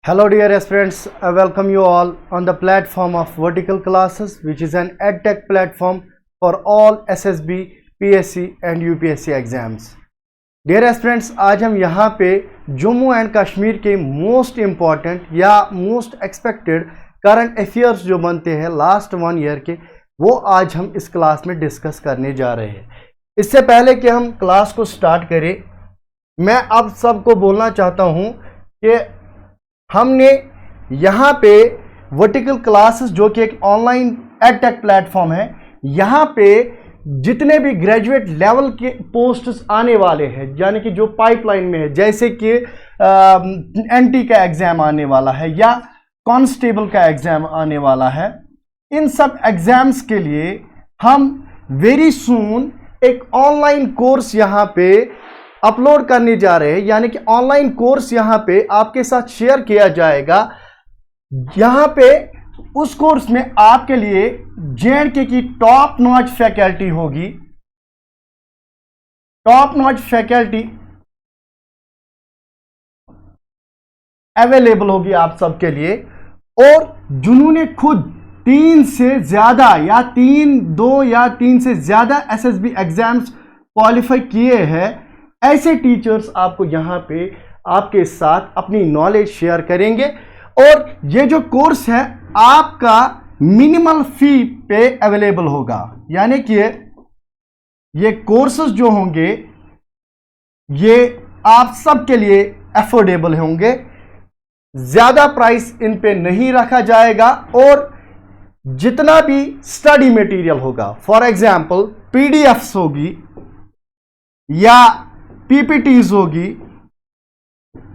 Hello dear aspirants, I welcome you all on the platform of Vertical Classes, which is an EdTech platform for all SSB, PSC and UPSC exams. Dear aspirants, आज हम यहाँ पे Jammu and Kashmir के most important या most expected current affairs जो बनते हैं last 1 year के, वो आज हम इस क्लास में डिस्कस करने जा रहे हैं। इससे पहले कि हम क्लास को स्टार्ट करें, मैं आप सबको बोलना चाहता हूँ कि हमने यहाँ पे वर्टिकल क्लासेस जो कि एक ऑनलाइन एडटेक प्लेटफॉर्म है, यहाँ पे जितने भी ग्रेजुएट लेवल के पोस्ट्स आने वाले हैं, यानी कि जो पाइपलाइन में है, जैसे कि एनटी का एग्ज़ाम आने वाला है या कांस्टेबल का एग्ज़ाम आने वाला है, इन सब एग्ज़ाम्स के लिए हम वेरी सून एक ऑनलाइन कोर्स यहाँ पे अपलोड करने जा रहे हैं। यानी कि ऑनलाइन कोर्स यहाँ पे आपके साथ शेयर किया जाएगा। यहाँ पे उस कोर्स में आपके लिए जेएंडके की टॉप नॉच फैकल्टी होगी, टॉप नॉच फैकल्टी अवेलेबल होगी आप सबके लिए, और जिन्होंने खुद 3 से ज्यादा या 3 से ज्यादा एसएसबी एग्जाम्स क्वालिफाई किए हैं, ऐसे टीचर्स आपको यहाँ पे आपके साथ अपनी नॉलेज शेयर करेंगे। और ये जो कोर्स है आपका मिनिमल फी पे अवेलेबल होगा, यानी कि ये कोर्सेज जो होंगे ये आप सबके लिए अफोर्डेबल होंगे, ज़्यादा प्राइस इन पे नहीं रखा जाएगा। और जितना भी स्टडी मटेरियल होगा, फॉर एग्जांपल पीडीएफ्स होगी या पीपीटीज होगी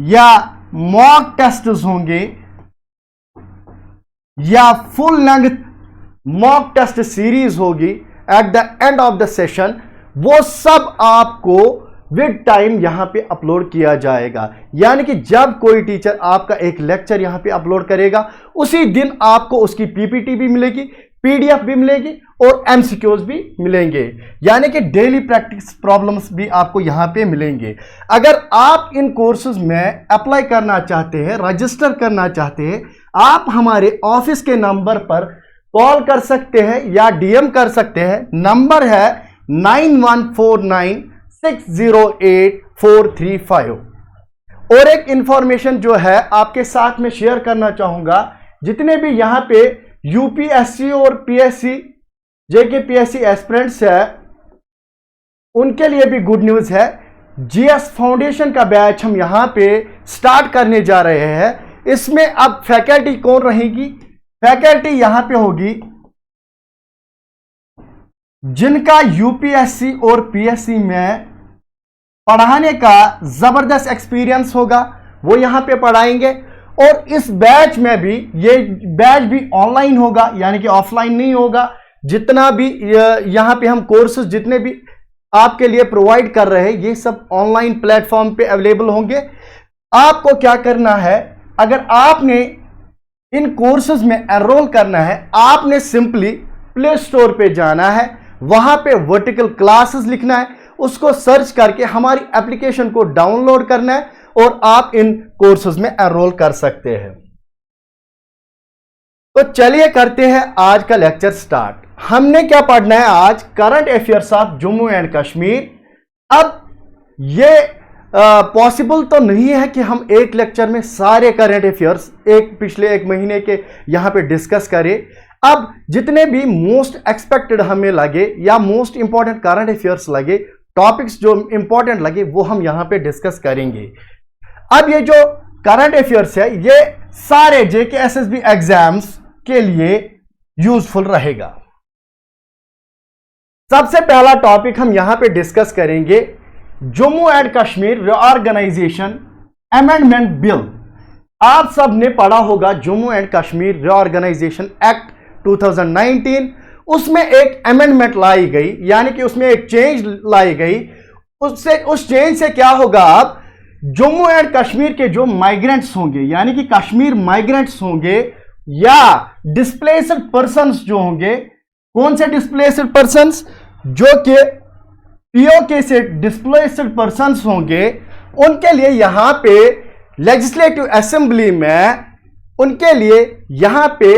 या मॉक टेस्ट्स होंगे या full length mock test series होगी at the end of the session, वो सब आपको विद टाइम यहां पे अपलोड किया जाएगा। यानी कि जब कोई टीचर आपका एक लेक्चर यहां पे अपलोड करेगा, उसी दिन आपको उसकी पीपीटी भी मिलेगी, पीडीएफ भी मिलेगी और एमसीक्यूज भी मिलेंगे। यानी कि डेली प्रैक्टिस प्रॉब्लम्स भी आपको यहां पे मिलेंगे। अगर आप इन कोर्सेज में अप्लाई करना चाहते हैं, रजिस्टर करना चाहते हैं, आप हमारे ऑफिस के नंबर पर कॉल कर सकते हैं या डीएम कर सकते हैं। नंबर है 9149608435। और एक इंफॉर्मेशन जो है आपके साथ में शेयर करना चाहूंगा, जितने भी यहां पे यूपीएससी और पीएससी जेके पीएससी एस्पिरेंट्स है, उनके लिए भी गुड न्यूज है। जीएस फाउंडेशन का बैच हम यहां पे स्टार्ट करने जा रहे हैं। इसमें अब फैकल्टी कौन रहेगी? फैकल्टी यहां पे होगी जिनका यूपीएससी और पीएससी में पढ़ाने का जबरदस्त एक्सपीरियंस होगा, वो यहां पे पढ़ाएंगे। और इस बैच में भी, ये बैच भी ऑनलाइन होगा, यानी कि ऑफलाइन नहीं होगा। जितना भी यहां पे हम कोर्सेज जितने भी आपके लिए प्रोवाइड कर रहे हैं, ये सब ऑनलाइन प्लेटफॉर्म पे अवेलेबल होंगे। आपको क्या करना है, अगर आपने इन कोर्सेज में एनरोल करना है, आपने सिंपली प्ले स्टोर पे जाना है, वहां पे वर्टिकल क्लासेस लिखना है, उसको सर्च करके हमारी एप्लीकेशन को डाउनलोड करना है और आप इन कोर्सेज में एनरोल कर सकते हैं। तो चलिए करते हैं आज का लेक्चर स्टार्ट। हमने क्या पढ़ना है आज? Current affairs of Jammu and Kashmir. अब ये पॉसिबल तो नहीं है कि हम एक लेक्चर में सारे करंट अफेयर्स पिछले 1 महीने के यहां पे डिस्कस करें। अब जितने भी मोस्ट एक्सपेक्टेड हमें लगे या मोस्ट इंपॉर्टेंट करंट अफेयर्स लगे, टॉपिक्स जो इंपॉर्टेंट लगे, वो हम यहां पे डिस्कस करेंगे। अब ये जो करंट अफेयर्स है, ये सारे जेके एसएसबी एग्जाम्स के लिए यूजफुल रहेगा। सबसे पहला टॉपिक हम यहां पे डिस्कस करेंगे Jammu and Kashmir reorganisation amendment bill. आप सब ने पढ़ा होगा Jammu and Kashmir reorganisation act 2019। उसमें एक अमेंडमेंट लाई गई, यानी कि उसमें एक चेंज लाई गई। उस चेंज से क्या होगा? अब जम्मू एंड कश्मीर के जो माइग्रेंट्स होंगे, यानी कि कश्मीर माइग्रेंट्स होंगे या डिस्प्लेस्ड पर्सन्स जो होंगे, कौन से डिस्प्लेस्ड पर्सन्स? जो कि पीओके से डिस्प्लेस्ड पर्सन्स होंगे, उनके लिए यहां पे लेजिस्लेटिव असेंबली में उनके लिए यहां पे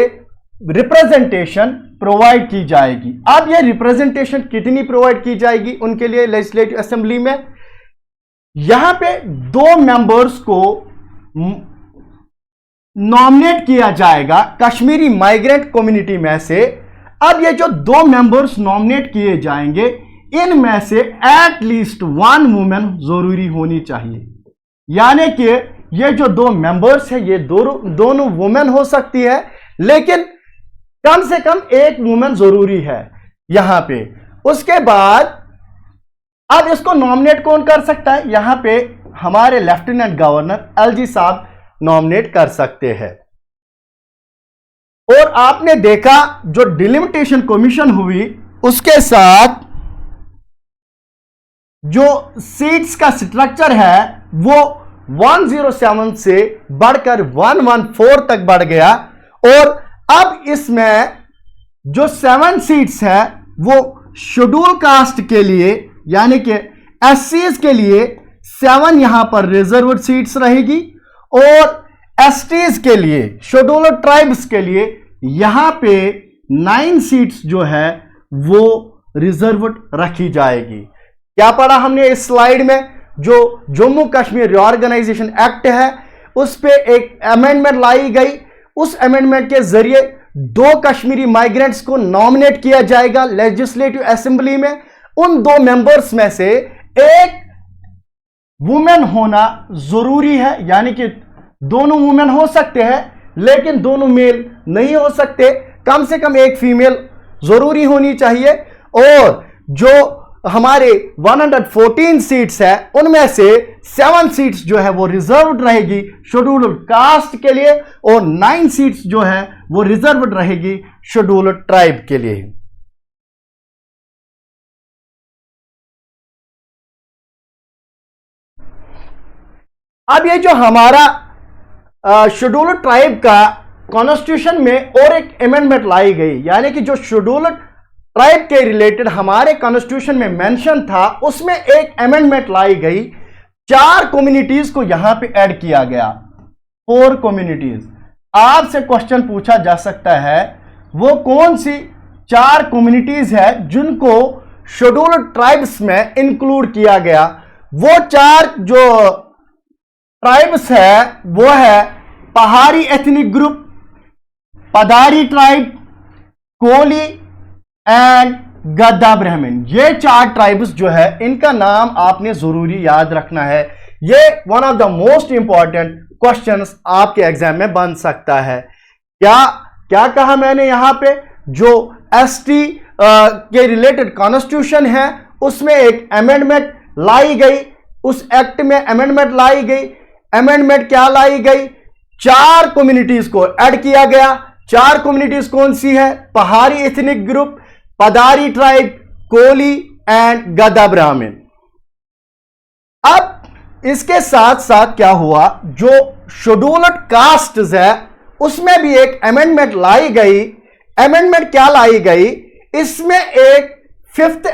रिप्रेजेंटेशन प्रोवाइड की जाएगी। अब ये रिप्रेजेंटेशन कितनी प्रोवाइड की जाएगी उनके लिए लेजिस्लेटिव असेंबली में? यहां पे 2 मेंबर्स को नॉमिनेट किया जाएगा कश्मीरी माइग्रेंट कम्युनिटी में से। अब ये जो 2 मेंबर्स नॉमिनेट किए जाएंगे, इनमें से एटलीस्ट 1 वुमेन जरूरी होनी चाहिए। यानी कि ये जो 2 मेंबर्स है ये दोनों वुमेन हो सकती है, लेकिन कम से कम 1 वुमेन जरूरी है यहां पे। उसके बाद अब इसको नॉमिनेट कौन कर सकता है? यहां पे हमारे लेफ्टिनेंट गवर्नर एलजी साहब नॉमिनेट कर सकते हैं। और आपने देखा जो डिलिमिटेशन कमीशन हुई उसके साथ जो सीट्स का स्ट्रक्चर है वो 107 से बढ़कर 114 तक बढ़ गया। और अब इसमें जो 7 सीट्स है वो शेड्यूल कास्ट के लिए यानी कि एससीज के लिए 7 यहां पर रिजर्व्ड सीट्स रहेगी, और एसटीज के लिए शेड्यूल ट्राइब्स के लिए यहां पे 9 सीट्स जो है वो रिजर्व्ड रखी जाएगी। क्या पढ़ा हमने इस स्लाइड में? जो जम्मू कश्मीर रिऑर्गेनाइजेशन एक्ट है उस पे एक अमेंडमेंट लाई गई। उस अमेंडमेंट के जरिए 2 कश्मीरी माइग्रेंट्स को नॉमिनेट किया जाएगा लेजिस्लेटिव असेंबली में। उन 2 मेंबर्स में से 1 वुमेन होना जरूरी है, यानी कि दोनों वुमेन हो सकते हैं लेकिन दोनों मेल नहीं हो सकते। कम से कम 1 फीमेल जरूरी होनी चाहिए। और जो हमारे 114 सीट्स है उनमें से 7 सीट्स जो है वो रिजर्व्ड रहेगी शेड्यूल्ड कास्ट के लिए, और 9 सीट्स जो है वो रिजर्व्ड रहेगी शेड्यूल्ड ट्राइब के लिए। अब ये जो हमारा शेड्यूल्ड ट्राइब का कॉन्स्टिट्यूशन में और एक अमेंडमेंट लाई गई, यानी कि जो शेड्यूल्ड ट्राइब के रिलेटेड हमारे कॉन्स्टिट्यूशन में मेंशन था उसमें एक अमेंडमेंट लाई गई। 4 कम्युनिटीज को यहां पे ऐड किया गया, 4 कम्युनिटीज। आपसे क्वेश्चन पूछा जा सकता है वो कौन सी 4 कम्युनिटीज है जिनको शेड्यूल्ड ट्राइब्स में इंक्लूड किया गया? वो 4 जो ट्राइब्स है वो है Pahari ethnic group, Padari tribe, Koli and Gadda Brahmin. ये 4 ट्राइब्स जो है इनका नाम आपने जरूरी याद रखना है। ये one of the most important questions आपके एग्जाम में बन सकता है। क्या कहा मैंने यहां पे? जो एसटी के रिलेटेड कॉन्स्टिट्यूशन है उसमें एक अमेंडमेंट लाई गई, उस एक्ट में अमेंडमेंट लाई गई। अमेंडमेंट क्या लाई गई? 4 कम्युनिटीज को ऐड किया गया। 4 कम्युनिटीज कौन सी है? Pahari ethnic group, Padari tribe, Koli and Gadda Brahmin. अब इसके साथ साथ क्या हुआ, जो शेड्यूल्ड कास्ट है उसमें भी एक अमेंडमेंट लाई गई। अमेंडमेंट क्या लाई गई? इसमें एक 5th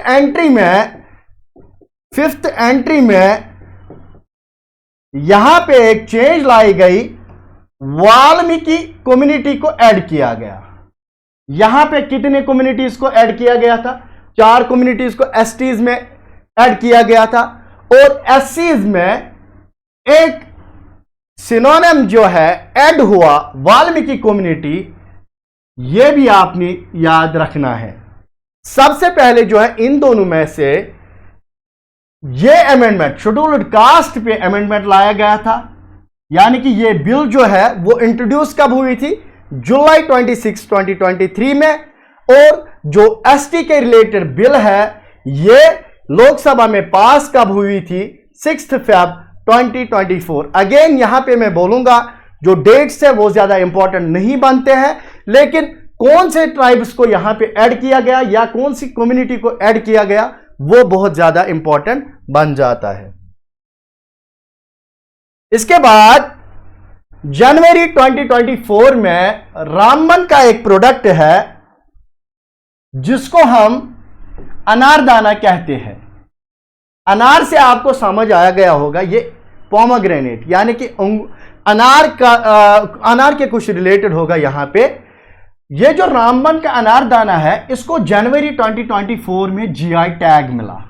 एंट्री में यहां पे एक चेंज लाई गई, वाल्मीकि कम्युनिटी को ऐड किया गया। यहां पे कितने कम्युनिटीज को ऐड किया गया था? 4 कम्युनिटीज को एसटीज में ऐड किया गया था, और एससीज में एक सिनोनिम जो है ऐड हुआ वाल्मीकि कम्युनिटी। यह भी आपने याद रखना है। सबसे पहले जो है इन दोनों में से यह अमेंडमेंट शेड्यूल्ड कास्ट पे अमेंडमेंट लाया गया था, यानी कि यह बिल जो है वो इंट्रोड्यूस कब हुई थी? जुलाई 26, 2023 में। और जो एसटी के रिलेटेड बिल है ये लोकसभा में पास कब हुई थी? 6 Feb 2024। अगेन यहां पे मैं बोलूंगा जो डेट्स है वो ज्यादा इंपॉर्टेंट नहीं बनते हैं, लेकिन कौन से ट्राइब्स को यहां पे ऐड किया गया या कौन सी कम्युनिटी को ऐड किया गया वो बहुत ज्यादा इंपॉर्टेंट बन जाता है। इसके बाद जनवरी 2024 में रामबन का एक प्रोडक्ट है जिसको हम अनारदाना कहते हैं। अनार से आपको समझ आया गया होगा, ये पोमोग्रेनेट यानी कि अनार के कुछ रिलेटेड होगा यहाँ पे। ये जो रामबन का अनारदाना है इसको जनवरी 2024 में जीआई टैग मिला।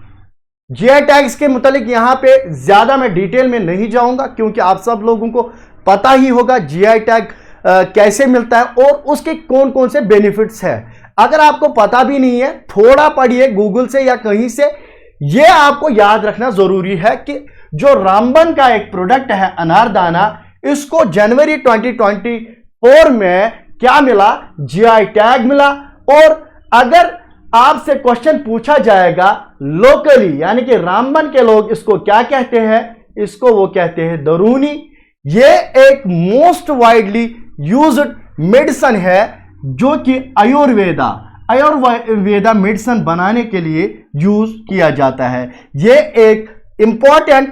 जीआई टैग्स के मुतालिक यहां पे ज्यादा मैं डिटेल में नहीं जाऊंगा क्योंकि आप सब लोगों को पता ही होगा जीआई टैग कैसे मिलता है और उसके कौन कौन से बेनिफिट्स है। अगर आपको पता भी नहीं है थोड़ा पढ़िए गूगल से या कहीं से। यह आपको याद रखना जरूरी है कि जो रामबन का एक प्रोडक्ट है अनारदाना, इसको जनवरी 2024 में क्या मिला? जीआई टैग मिला। और अगर आपसे क्वेश्चन पूछा जाएगा लोकली यानी कि रामबन के लोग इसको क्या कहते हैं, इसको वो कहते हैं दरूनी। ये एक मोस्ट वाइडली यूज्ड मेडिसिन है जो कि आयुर्वेदा मेडिसिन बनाने के लिए यूज किया जाता है। ये एक इंपॉर्टेंट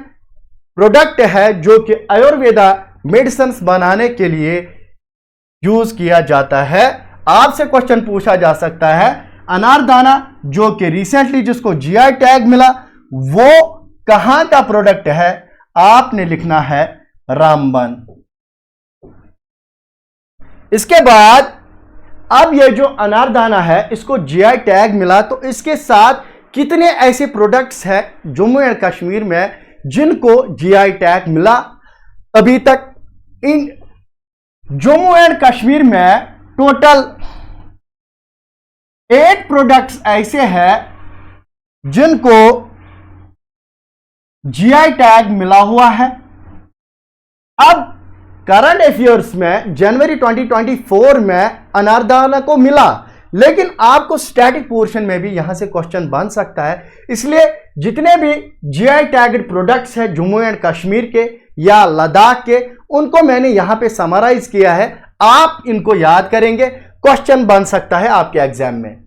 प्रोडक्ट है जो कि आयुर्वेदा मेडिसिन बनाने के लिए यूज किया जाता है। आपसे क्वेश्चन पूछा जा सकता है अनारदाना जो कि रिसेंटली जिसको जीआई टैग मिला वो कहां का प्रोडक्ट है? आपने लिखना है रामबन। इसके बाद अब ये जो अनारदाना है इसको जीआई टैग मिला तो इसके साथ कितने ऐसे प्रोडक्ट्स हैं जम्मू एंड कश्मीर में जिनको जीआई टैग मिला अभी तक? इन जम्मू एंड कश्मीर में टोटल 8 प्रोडक्ट्स ऐसे हैं जिनको जीआई टैग मिला हुआ है। अब करंट अफेयर्स में जनवरी 2024 में अनारदाना को मिला, लेकिन आपको स्टैटिक पोर्शन में भी यहां से क्वेश्चन बन सकता है। इसलिए जितने भी जीआई टैग्ड प्रोडक्ट्स हैं जम्मू एंड कश्मीर के या लद्दाख के, उनको मैंने यहां पे समराइज किया है। आप इनको याद करेंगे, क्वेश्चन बन सकता है आपके एग्जाम में।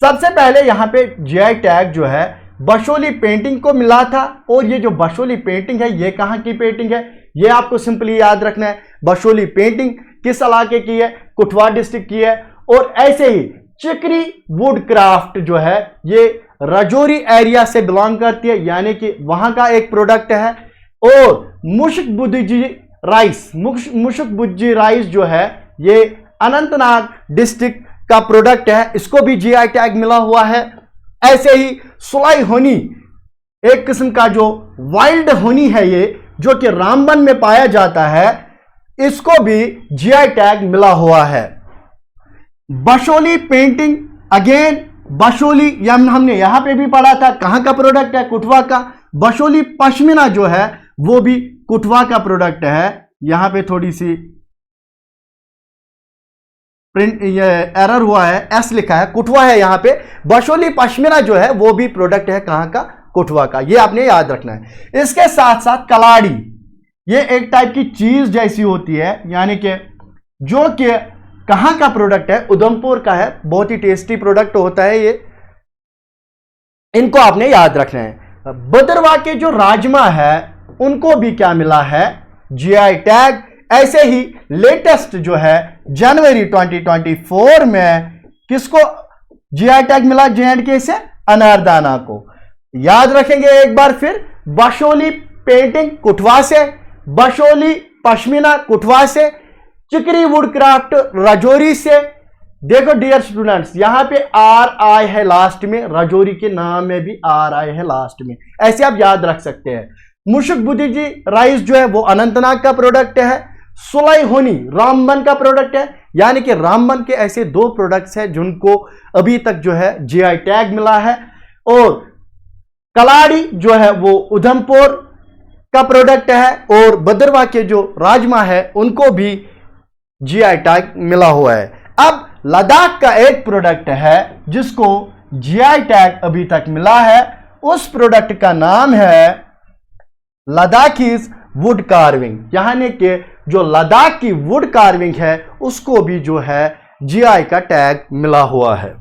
सबसे पहले यहां पे जीआई टैग जो है बशोली पेंटिंग को मिला था। और ये जो बशोली पेंटिंग है ये कहां की पेंटिंग है ये आपको सिंपली याद रखना है। बशोली पेंटिंग किस इलाके की है? कुठवा डिस्ट्रिक्ट की है। और ऐसे ही चिकरी वुड क्राफ्ट जो है ये राजौरी एरिया से बिलोंग करती है यानी कि वहां का एक प्रोडक्ट है। और मुशक बुज्जी राइस जो है ये अनंतनाग डिस्ट्रिक्ट का प्रोडक्ट है, इसको भी जीआई टैग मिला हुआ है। ऐसे ही सुलाई होनी एक किस्म का जो वाइल्ड होनी है ये जो कि रामबन में पाया जाता है, इसको भी जीआई टैग मिला हुआ है। बशोली पेंटिंग अगेन बशोली हमने यहां पे भी पढ़ा था कहां का प्रोडक्ट है? कुठवा का। बशोली पश्मीना जो है वो भी कुठवा का प्रोडक्ट है। यहां पे थोड़ी सी प्रिंट ये एरर हुआ है, एस लिखा है, कुठवा है यहां पे। बशोली पश्मीना जो है वो भी प्रोडक्ट है कहां का? कुठवा का। ये आपने याद रखना है। इसके साथ साथ कलाड़ी, ये एक टाइप की चीज जैसी होती है यानी कि जो कि कहां का प्रोडक्ट है? उधमपुर का है। बहुत ही टेस्टी प्रोडक्ट होता है ये, इनको आपने याद रखना है। भद्रवाह के जो राजमा है उनको भी क्या मिला है? GI tag. ऐसे ही लेटेस्ट जो है जनवरी 2024 में किसको जीआई टैग मिला? जे&के से अनारदाना को। याद रखेंगे एक बार फिर, बशोली पेंटिंग कुठवा से, बशोली पश्मीना कुठवा से, चिकरी वुड क्राफ्ट राजौरी से। देखो डियर स्टूडेंट्स यहां पे आर आई है लास्ट में, राजौरी के नाम में भी आर आई है लास्ट में, ऐसे आप याद रख सकते हैं। मुशक बुद्धी राइस जो है वो अनंतनाग का प्रोडक्ट है। सुलाई होनी रामबन का प्रोडक्ट है। यानी कि रामबन के ऐसे 2 प्रोडक्ट्स हैं जिनको अभी तक जो है जीआई टैग मिला है। और कलाड़ी जो है वो उधमपुर का प्रोडक्ट है। और भद्रवाह के जो राजमा है उनको भी जीआई टैग मिला हुआ है। अब लद्दाख का एक प्रोडक्ट है जिसको जीआई टैग अभी तक मिला है। उस प्रोडक्ट का नाम है लद्दाखीज वुड कार्विंग। यानी कि जो लद्दाख की वुड कार्विंग है उसको भी जो है जीआई का टैग मिला हुआ है।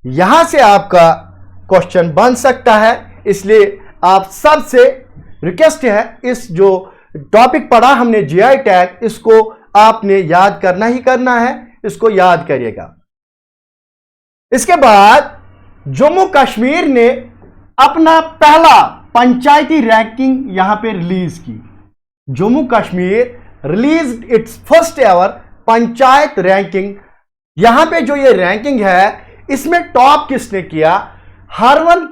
यहां से आपका क्वेश्चन बन सकता है, इसलिए आप सबसे रिक्वेस्ट है इस जो टॉपिक पढ़ा हमने जीआई टैग, इसको आपने याद करना ही करना है, इसको याद करिएगा। इसके बाद जम्मू कश्मीर ने अपना पहला पंचायती रैंकिंग यहां पे रिलीज की। Jammu Kashmir release it's first ever panchayat ranking. यहां पे जो ये रैंकिंग है इसमें टॉप किसने किया? हरवन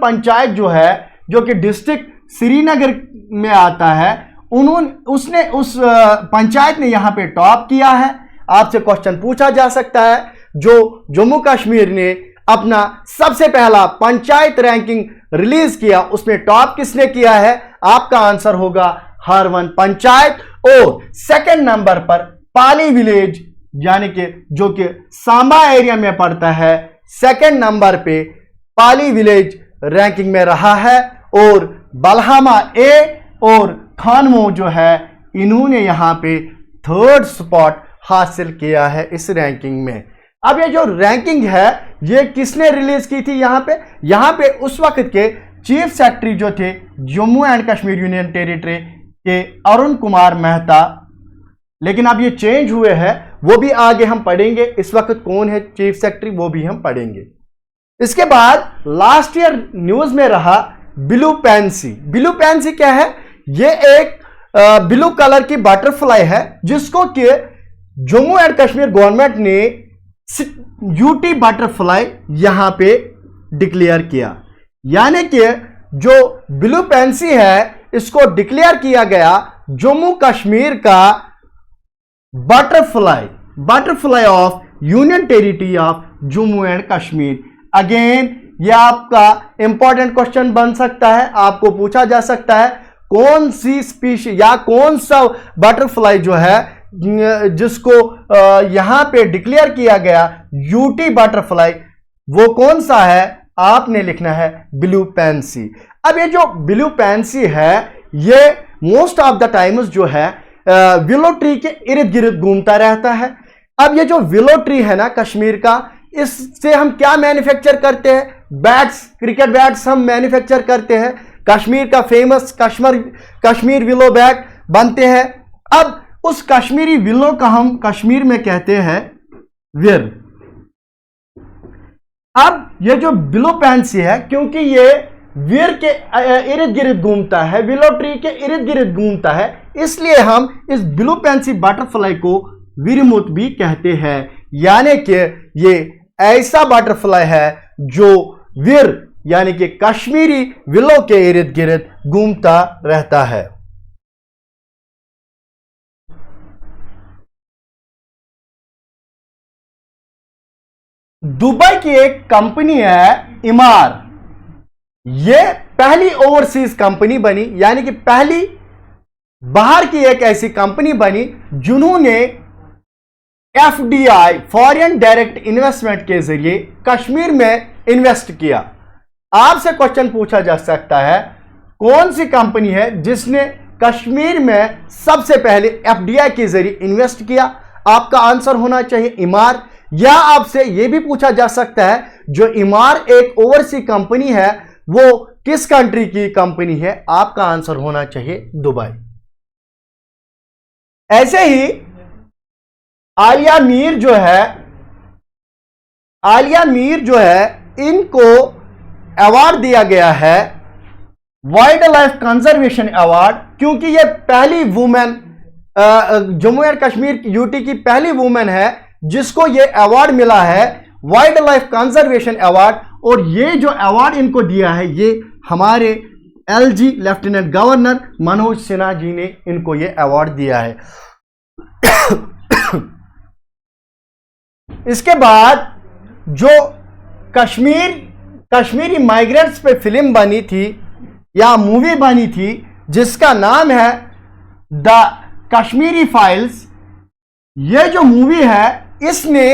पंचायत जो है, जो कि डिस्ट्रिक्ट श्रीनगर में आता है, उसने उस पंचायत ने यहां पे टॉप किया है। आपसे क्वेश्चन पूछा जा सकता है, जो जम्मू कश्मीर ने अपना सबसे पहला पंचायत रैंकिंग रिलीज किया उसमें टॉप किसने किया है? आपका आंसर होगा हरवन पंचायत। और सेकंड नंबर पर पाली विलेज, यानी कि जो कि सांबा एरिया में पड़ता है, सेकंड नंबर पे पाली विलेज रैंकिंग में रहा है। और बलहामा ए और खानमो जो है, इन्होंने यहां पे थर्ड स्पॉट हासिल किया है इस रैंकिंग में। अब ये जो रैंकिंग है ये किसने रिलीज की थी? यहां पे उस वक्त के चीफ सेक्रेटरी जो थे Jammu and Kashmir union territory के, अरुण कुमार मेहता। लेकिन अब ये चेंज हुए हैं, वो भी आगे हम पढ़ेंगे। इस वक्त कौन है चीफ सेक्रेटरी वो भी हम पढ़ेंगे। इसके बाद लास्ट ईयर न्यूज में रहा ब्लू पेंसी। ब्लू पेंसी क्या है? ये एक ब्लू कलर की बटरफ्लाई है जिसको कि जम्मू एंड कश्मीर गवर्नमेंट ने यूटी बटरफ्लाई यहां पे डिक्लेयर किया। यानी कि जो ब्लू पेंसी है इसको डिक्लेयर किया गया जम्मू कश्मीर का butterfly of union territory of Jammu and Kashmir. Again यह आपका इंपॉर्टेंट क्वेश्चन बन सकता है, आपको पूछा जा सकता है कौन सी स्पीशी या कौन सा बटरफ्लाई जो है जिसको यहां पे डिक्लेयर किया गया यूटी बटरफ्लाई, वो कौन सा है? आपने लिखना है ब्लू पेंसी। अब ये जो ब्लू पेंसी है ये मोस्ट ऑफ द टाइम्स जो है विलो ट्री के इर्द गिर्द घूमता रहता है। अब ये जो विलो ट्री है ना कश्मीर का, इससे हम क्या मैन्युफैक्चर करते हैं? बैट्स, क्रिकेट बैट्स हम मैन्युफैक्चर करते हैं। कश्मीर का फेमस कश्मीर विलो बैट बनते हैं। अब उस कश्मीरी विलो का हम कश्मीर में कहते हैं विर। अब ये जो ब्लू पेंसी है, क्योंकि ये विर के इर्द गिर्द घूमता है, विलो ट्री के इर्द गिर्द घूमता है, इसलिए हम इस ब्लू पेंसी बटरफ्लाई को विरमुत भी कहते हैं। यानी कि ये ऐसा बटरफ्लाई है जो विर यानी कि कश्मीरी विलो के इर्द गिर्द घूमता रहता है। दुबई की एक कंपनी है इमार। ये पहली ओवरसीज कंपनी बनी, यानी कि पहली बाहर की एक ऐसी कंपनी बनी जिन्होंने एफडीआई फॉरेन डायरेक्ट इन्वेस्टमेंट के जरिए कश्मीर में इन्वेस्ट किया। आपसे क्वेश्चन पूछा जा सकता है कौन सी कंपनी है जिसने कश्मीर में सबसे पहले एफडीआई के जरिए इन्वेस्ट किया? आपका आंसर होना चाहिए इमार। या आपसे यह भी पूछा जा सकता है जो इमार एक ओवरसीज कंपनी है वो किस कंट्री की कंपनी है? आपका आंसर होना चाहिए दुबई। ऐसे ही आलिया मीर जो है इनको अवार्ड दिया गया है वाइल्ड लाइफ कंजर्वेशन अवार्ड, क्योंकि ये पहली women Jammu and Kashmir UT की पहली वुमेन है जिसको ये अवार्ड मिला है वाइल्ड लाइफ कंजर्वेशन अवार्ड। और ये जो अवार्ड इनको दिया है ये हमारे LG lieutenant governor Manoj Sinha ji ने इनको ये अवार्ड दिया है। इसके बाद जो कश्मीरी माइग्रेंट्स पे फिल्म बनी थी या मूवी बनी थी जिसका नाम है द कश्मीरी फाइल्स, ये जो मूवी है इसने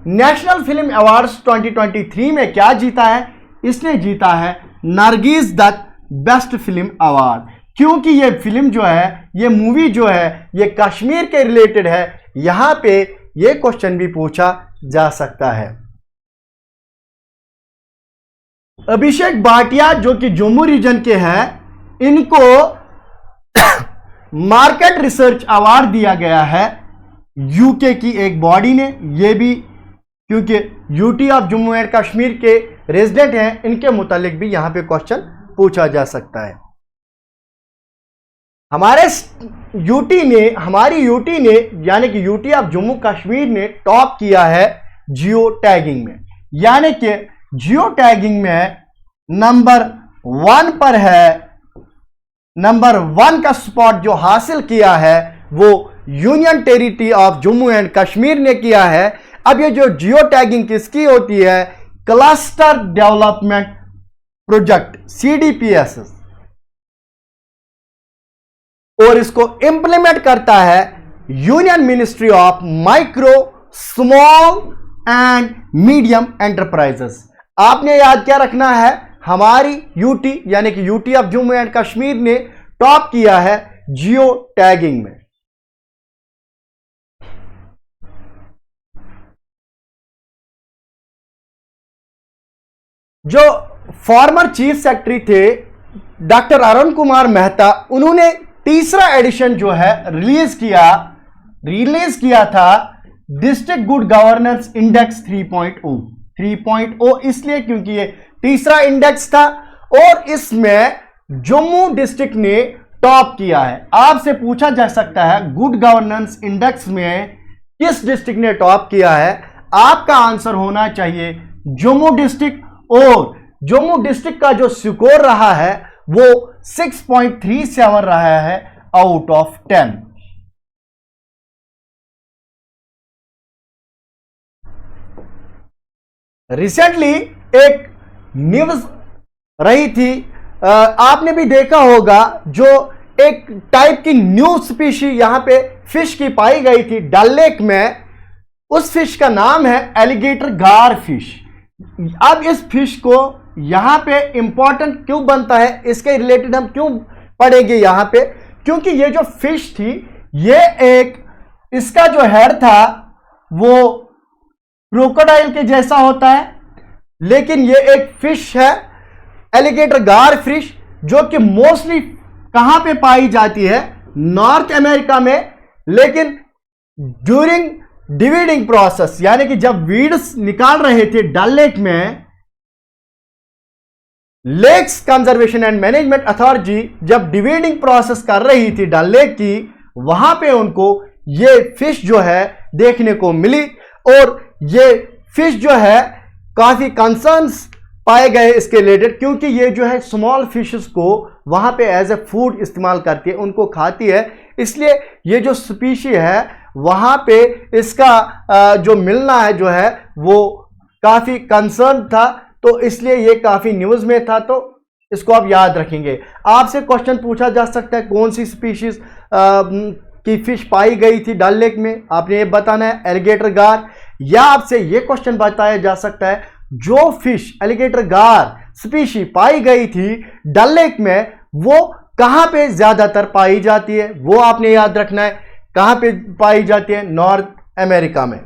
नेशनल फिल्म अवार्ड्स 2023 में क्या जीता है? इसने जीता है Nargis Dutt best film award, क्योंकि ये फिल्म जो है, ये मूवी जो है, ये कश्मीर के रिलेटेड है। यहां पे ये क्वेश्चन भी पूछा जा सकता है। अभिषेक भाटिया जो कि जम्मू रीजन के हैं, इनको मार्केट रिसर्च अवार्ड दिया गया है यूके की एक बॉडी ने। ये भी क्योंकि UT of Jammu and Kashmir के रेजिडेंट हैं, इनके मुतालिक भी यहां पे क्वेश्चन पूछा जा सकता है। हमारी यूटी ने यानी कि यूटी ऑफ जम्मू कश्मीर ने टॉप किया है जियो टैगिंग में, यानी कि जियो टैगिंग में नंबर 1 पर है। नंबर 1 का स्पॉट जो हासिल किया है वो union territory of Jammu and Kashmir ने किया है। अब ये जो जियो टैगिंग किसकी होती है, क्लस्टर डेवलपमेंट प्रोजेक्ट CDPS, और इसको इंप्लीमेंट करता है union ministry of micro small and medium enterprises. आपने याद क्या रखना है, हमारी यूटी यानी कि UT of Jammu and Kashmir ने टॉप किया है जियो टैगिंग में। जो फॉर्मर चीफ सेक्रेटरी थे डॉक्टर अरुण कुमार मेहता, उन्होंने तीसरा एडिशन जो है रिलीज किया था डिस्ट्रिक्ट गुड गवर्नेंस इंडेक्स 3.0 इसलिए क्योंकि ये तीसरा इंडेक्स था और इसमें जम्मू डिस्ट्रिक्ट ने टॉप किया है। आपसे पूछा जा सकता है गुड गवर्नेंस इंडेक्स में किस डिस्ट्रिक्ट ने टॉप किया है, आपका आंसर होना चाहिए जम्मू डिस्ट्रिक्ट, और जम्मू डिस्ट्रिक्ट का जो स्कोर रहा है वो 6.37 रहा है आउट ऑफ 10। रिसेंटली एक न्यूज रही थी, आपने भी देखा होगा, जो एक टाइप की न्यू स्पीशी यहां पे फिश की पाई गई थी डल लेक में। उस फिश का नाम है एलिगेटर गार फिश। अब इस फिश को यहां पे इंपॉर्टेंट क्यों बनता है, इसके रिलेटेड हम क्यों पढ़ेंगे यहां पे, क्योंकि ये जो फिश थी ये इसका जो हेड था वो क्रोकोडाइल के जैसा होता है, लेकिन ये एक फिश है एलिगेटर गार फिश, जो कि मोस्टली कहां पे पाई जाती है, नॉर्थ अमेरिका में। लेकिन ड्यूरिंग डिवीडिंग प्रोसेस यानी कि जब वीड्स निकाल रहे थे डल लेक में, lakes conservation and management authority जब डिवीडिंग प्रोसेस कर रही थी डल लेक की, वहां पे उनको ये फिश जो है देखने को मिली, और ये फिश जो है काफी कंसर्न्स पाए गए इसके रिलेटेड, क्योंकि ये जो है स्मॉल फिशेस को वहां पे एज ए फूड इस्तेमाल करती है, उनको खाती है। इसलिए ये जो स्पीशी है वहां पे इसका जो मिलना है जो है वो काफी कंसर्न था, तो इसलिए ये काफी न्यूज में था, तो इसको आप याद रखेंगे। आपसे क्वेश्चन पूछा जा सकता है कौन सी स्पीशीज की फिश पाई गई थी डल लेक में, आपने ये बताना है एलिगेटर गार, या आपसे ये क्वेश्चन बताया जा सकता है जो फिश एलिगेटर गार स्पीशी पाई गई थी डल लेक में वो कहां पे ज्यादातर पाई जाती है, वो आपने याद रखना है। कहां पे पाई जाती है, नॉर्थ अमेरिका में।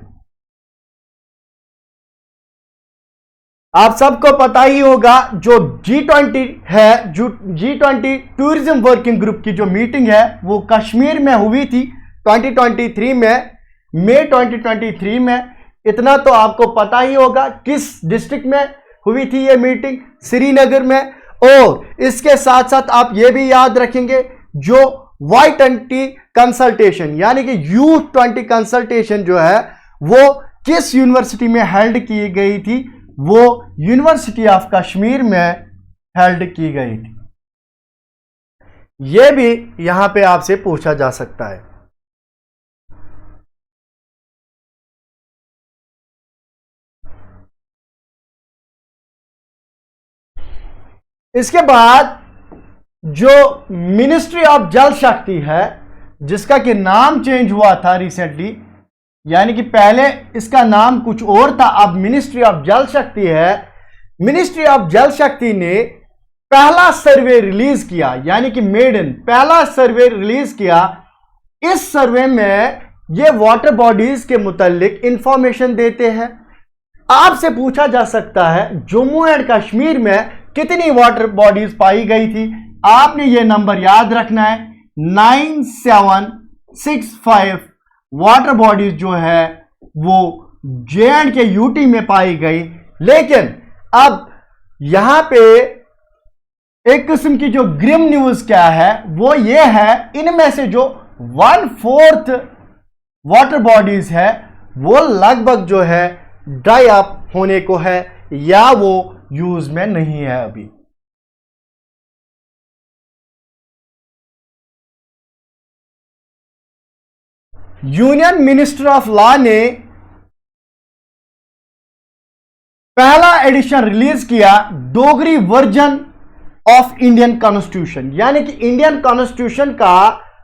आप सबको पता ही होगा जो G20 है, जो G20 टूरिज्म वर्किंग ग्रुप की जो मीटिंग है वो कश्मीर में हुई थी 2023 में, मई 2023 में। इतना तो आपको पता ही होगा किस डिस्ट्रिक्ट में हुई थी ये मीटिंग, श्रीनगर में। और इसके साथ साथ आप ये भी याद रखेंगे जो Y20 कंसल्टेशन यानी कि U20 कंसल्टेशन जो है वो किस यूनिवर्सिटी में हेल्ड की गई थी, वो यूनिवर्सिटी ऑफ कश्मीर में हेल्ड की गई थी। यह भी यहां पे आपसे पूछा जा सकता है। इसके बाद जो मिनिस्ट्री ऑफ जल शक्ति है, जिसका कि नाम चेंज हुआ था रिसेंटली, यानी कि पहले इसका नाम कुछ और था, अब मिनिस्ट्री ऑफ जल शक्ति है। मिनिस्ट्री ऑफ जल शक्ति ने पहला सर्वे रिलीज किया, यानी कि मेडन पहला सर्वे रिलीज किया। इस सर्वे में ये वाटर बॉडीज के मुतालिक इंफॉर्मेशन देते हैं। आपसे पूछा जा सकता है जम्मू एंड कश्मीर में कितनी वाटर बॉडीज पाई गई थी, आपने ये नंबर याद रखना है 9765 वाटर बॉडीज जो है वो J&K यूटी में पाई गई। लेकिन अब यहां पे एक किस्म की जो ग्रिम न्यूज क्या है वो ये है, इनमें से जो 1/4 वाटर बॉडीज है वो लगभग जो है ड्राई अप होने को है या वो यूज में नहीं है अभी। यूनियन मिनिस्टर ऑफ लॉ ने पहला एडिशन रिलीज किया Dogri version of Indian constitution, यानी कि इंडियन कॉन्स्टिट्यूशन का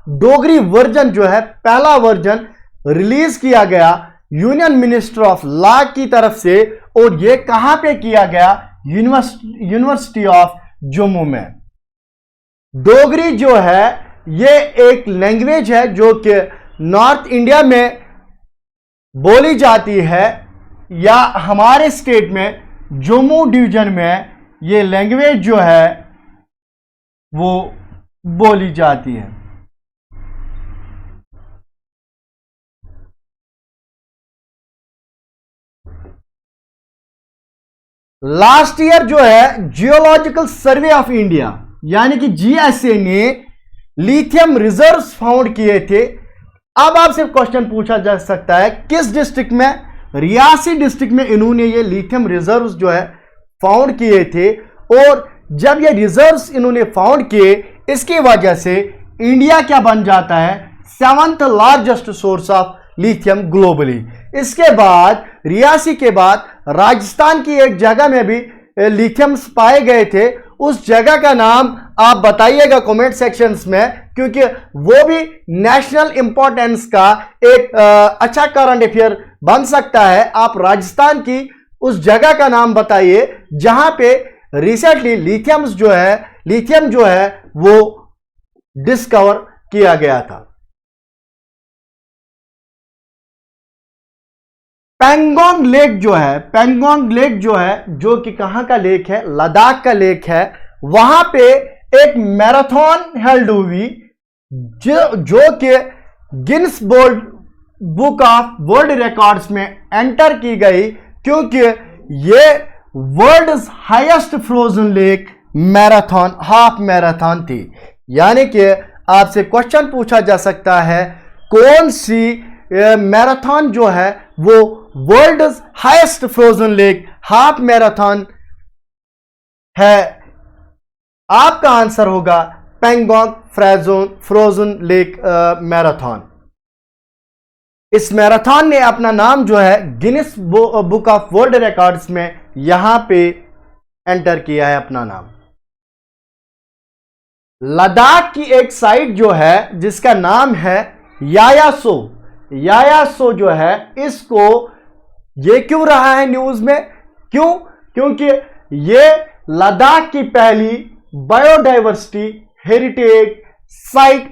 डोगरी वर्जन जो है पहला वर्जन रिलीज किया गया यूनियन मिनिस्टर ऑफ लॉ की तरफ से। और यह कहां पे किया गया? यूनिवर्सिटी ऑफ जम्मू में। डोगरी जो है यह एक लैंग्वेज है जो कि नॉर्थ इंडिया में बोली जाती है, या हमारे स्टेट में जम्मू डिवीजन में ये लैंग्वेज जो है वो बोली जाती है। लास्ट ईयर जो है जियोलॉजिकल सर्वे ऑफ इंडिया यानी कि जीएसए ने लिथियम रिजर्व्स फाउंड किए थे। अब आपसे क्वेश्चन पूछा जा सकता है किस डिस्ट्रिक्ट में? रियासी डिस्ट्रिक्ट में इन्होंने ये लिथियम रिजर्व्स जो है फाउंड किए थे। और जब ये रिजर्व्स इन्होंने फाउंड किए, इसकी वजह से इंडिया क्या बन जाता है? 7th largest source of lithium globally. इसके बाद रियासी के बाद राजस्थान की एक जगह में भी लिथियम्स पाए गए थे। उस जगह का नाम आप बताइएगा कमेंट सेक्शंस में, क्योंकि वो भी नेशनल इंपॉर्टेंस का एक अच्छा करंट अफेयर बन सकता है। आप राजस्थान की उस जगह का नाम बताइए जहां पे रिसेंटली लिथियम जो है वो डिस्कवर किया गया था। पेंगोंग लेक जो है जो कि कहां का लेक है? लद्दाख का लेक है। वहां पे एक मैराथन हेल्ड हुई जो कि Guinness book of world records में एंटर की गई, क्योंकि ये world's highest frozen lake marathon half marathon थी। यानी कि आपसे क्वेश्चन पूछा जा सकता है कौन सी मैराथन जो है वो world's highest frozen lake half marathon है? आपका आंसर होगा पेंगोंग फ्रोजन लेक मैराथन। इस मैराथन ने अपना नाम जो है Guinness book of world records में यहां पे एंटर किया है अपना नाम। लद्दाख की एक साइट जो है जिसका नाम है यायासो जो है, इसको ये क्यों रहा है न्यूज में? क्योंकि ये लद्दाख की पहली बायोडाइवर्सिटी हेरिटेज साइट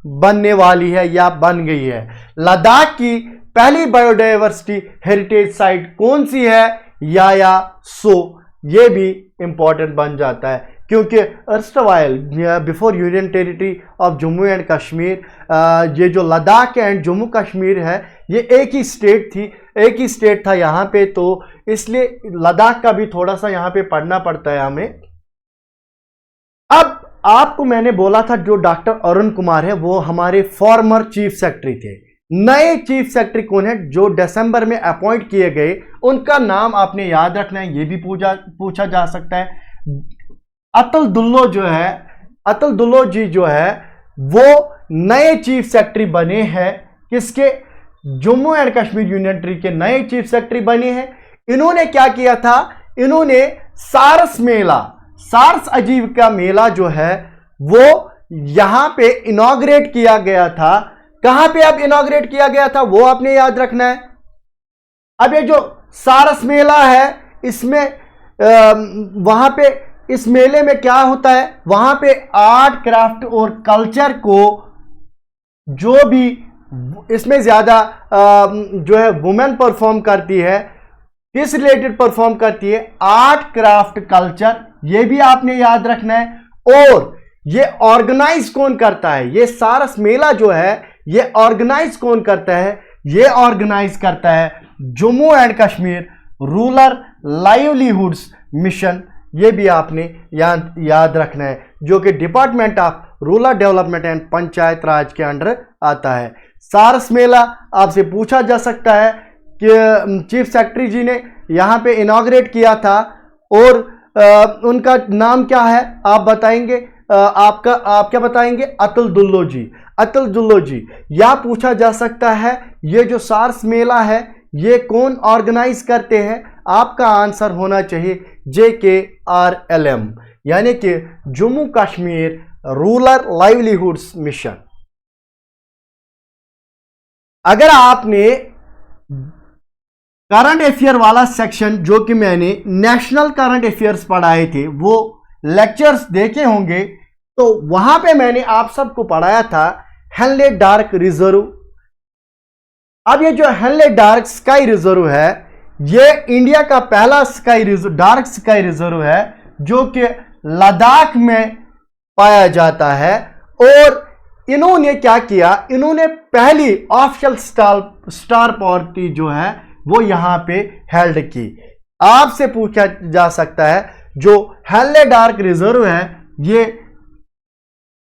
बनने वाली है या बन गई है। लद्दाख की पहली बायोडाइवर्सिटी हेरिटेज साइट कौन सी है? यायासो। ये भी इंपॉर्टेंट बन जाता है क्योंकि erstwhile before union territory of Jammu and Kashmir, ये जो लद्दाख एंड जम्मू कश्मीर है ये एक ही स्टेट था यहाँ पे, तो इसलिए लद्दाख का भी थोड़ा सा यहाँ पे पढ़ना पड़ता है हमें। अब आपको मैंने बोला था जो डॉक्टर अरुण कुमार है वो हमारे फॉर्मर चीफ सेक्रेटरी थे। नए चीफ सेक्रेटरी कौन है जो दिसंबर में अपॉइंट किए गए? उनका नाम आपने याद रखना है, ये भी पूछा जा सकता है। अतुल दुल्लो जी जो है वो नए चीफ सेक्रेटरी बने हैं। किसके? Jammu and Kashmir union territory के नए चीफ सेक्रेटरी बने हैं। इन्होंने क्या किया था? इन्होंने सार्स आजीविका मेला जो है वो यहां पे इनॉग्रेट किया गया था। कहां पे अब इनॉग्रेट किया गया था वो आपने याद रखना है। अब ये जो सारस मेला है इसमें वहां पे इस मेले में क्या होता है? वहां पे आर्ट क्राफ्ट और कल्चर को जो भी इसमें ज्यादा जो है वुमेन परफॉर्म करती है, किस रिलेटेड परफॉर्म करती है? Art craft culture. ये भी आपने याद रखना है। और ये ऑर्गेनाइज कौन करता है? ये सारस मेला जो है ये ऑर्गेनाइज कौन करता है? ये ऑर्गेनाइज करता है Jammu and Kashmir rural livelihoods mission. ये भी आपने याद रखना है, जो कि department of rural development and panchayat raj के अंडर आता है। सारस मेला आपसे पूछा जा सकता है कि चीफ सेक्रेटरी जी ने यहाँ पे इनॉग्रेट किया था और उनका नाम क्या है आप बताएंगे? आप क्या बताएंगे? अतुल दुल्लो जी। अतुल दुल्लो जी। या पूछा जा सकता है ये जो सारस मेला है ये कौन ऑर्गेनाइज करते हैं? आपका आंसर होना चाहिए JKRLM, यानी कि Jammu Kashmir rural livelihoods mission. अगर आपने करंट अफेयर वाला सेक्शन जो कि मैंने नेशनल करंट अफेयर्स पढ़ाए थे वो लेक्चर्स देखे होंगे, तो वहां पे मैंने आप सबको पढ़ाया था हेनले डार्क रिजर्व। अब ये जो हेनले डार्क स्काई रिजर्व है ये इंडिया का पहला डार्क स्काई रिजर्व है जो कि लद्दाख में पाया जाता है। और इन्होंने क्या किया, इन्होंने पहली ऑफिशियल स्टार पार्टी जो है वो यहां पे हेल्ड की। आपसे पूछा जा सकता है जो हेनले डार्क रिजर्व है ये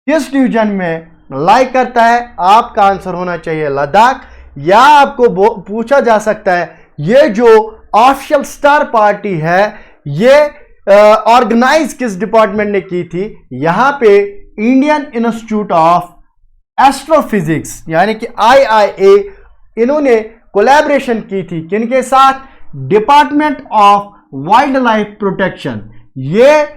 किस डिवीजन में लाई करता है? आपका आंसर होना चाहिए लद्दाख। या आपको पूछा जा सकता है ये जो ऑफिशियल स्टार पार्टी है ये ऑर्गेनाइज किस डिपार्टमेंट ने की थी? यहां पे इंडियन इंस्टीट्यूट ऑफ एस्ट्रोफिजिक्स यानी कि IIA इन्होंने कोलैबोरेशन की थी किनके साथ? Department of wild life protection. ये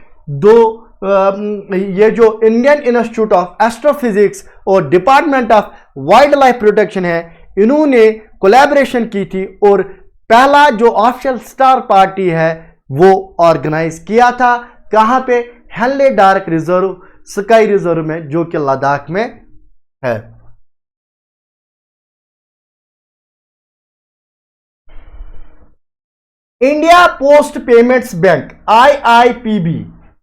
जो इंडियन इंस्टीट्यूट ऑफ एस्ट्रोफिजिक्स और department of wild life protection है इन्होंने कोलैबोरेशन की थी और पहला जो ऑफिशियल स्टार पार्टी है वो ऑर्गेनाइज किया था। कहां पे? Hanle dark reserve sky reserve में जो कि लद्दाख में है। India post payments bank IIPB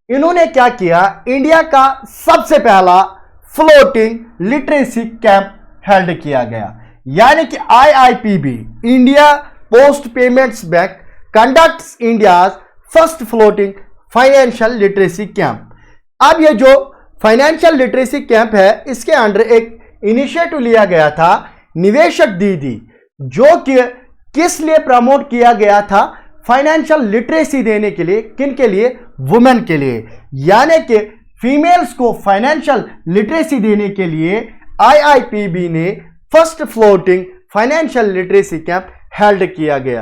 इन्होंने क्या किया? इंडिया का सबसे पहला फ्लोटिंग लिटरेसी कैंप हेल्ड किया गया, यानी कि IIPB India post payments bank conducts India's first floating financial literacy camp. अब ये जो फाइनेंशियल लिटरेसी कैंप है इसके अंडर एक इनिशिएटिव लिया गया था निवेशक दीदी, जो कि किस लिए प्रमोट किया गया था? फाइनेंशियल लिटरेसी देने के लिए। किन के लिए? वुमेन के लिए, यानी कि फीमेल्स को फाइनेंशियल लिटरेसी देने के लिए IIPB ने first floating financial literacy camp held किया गया।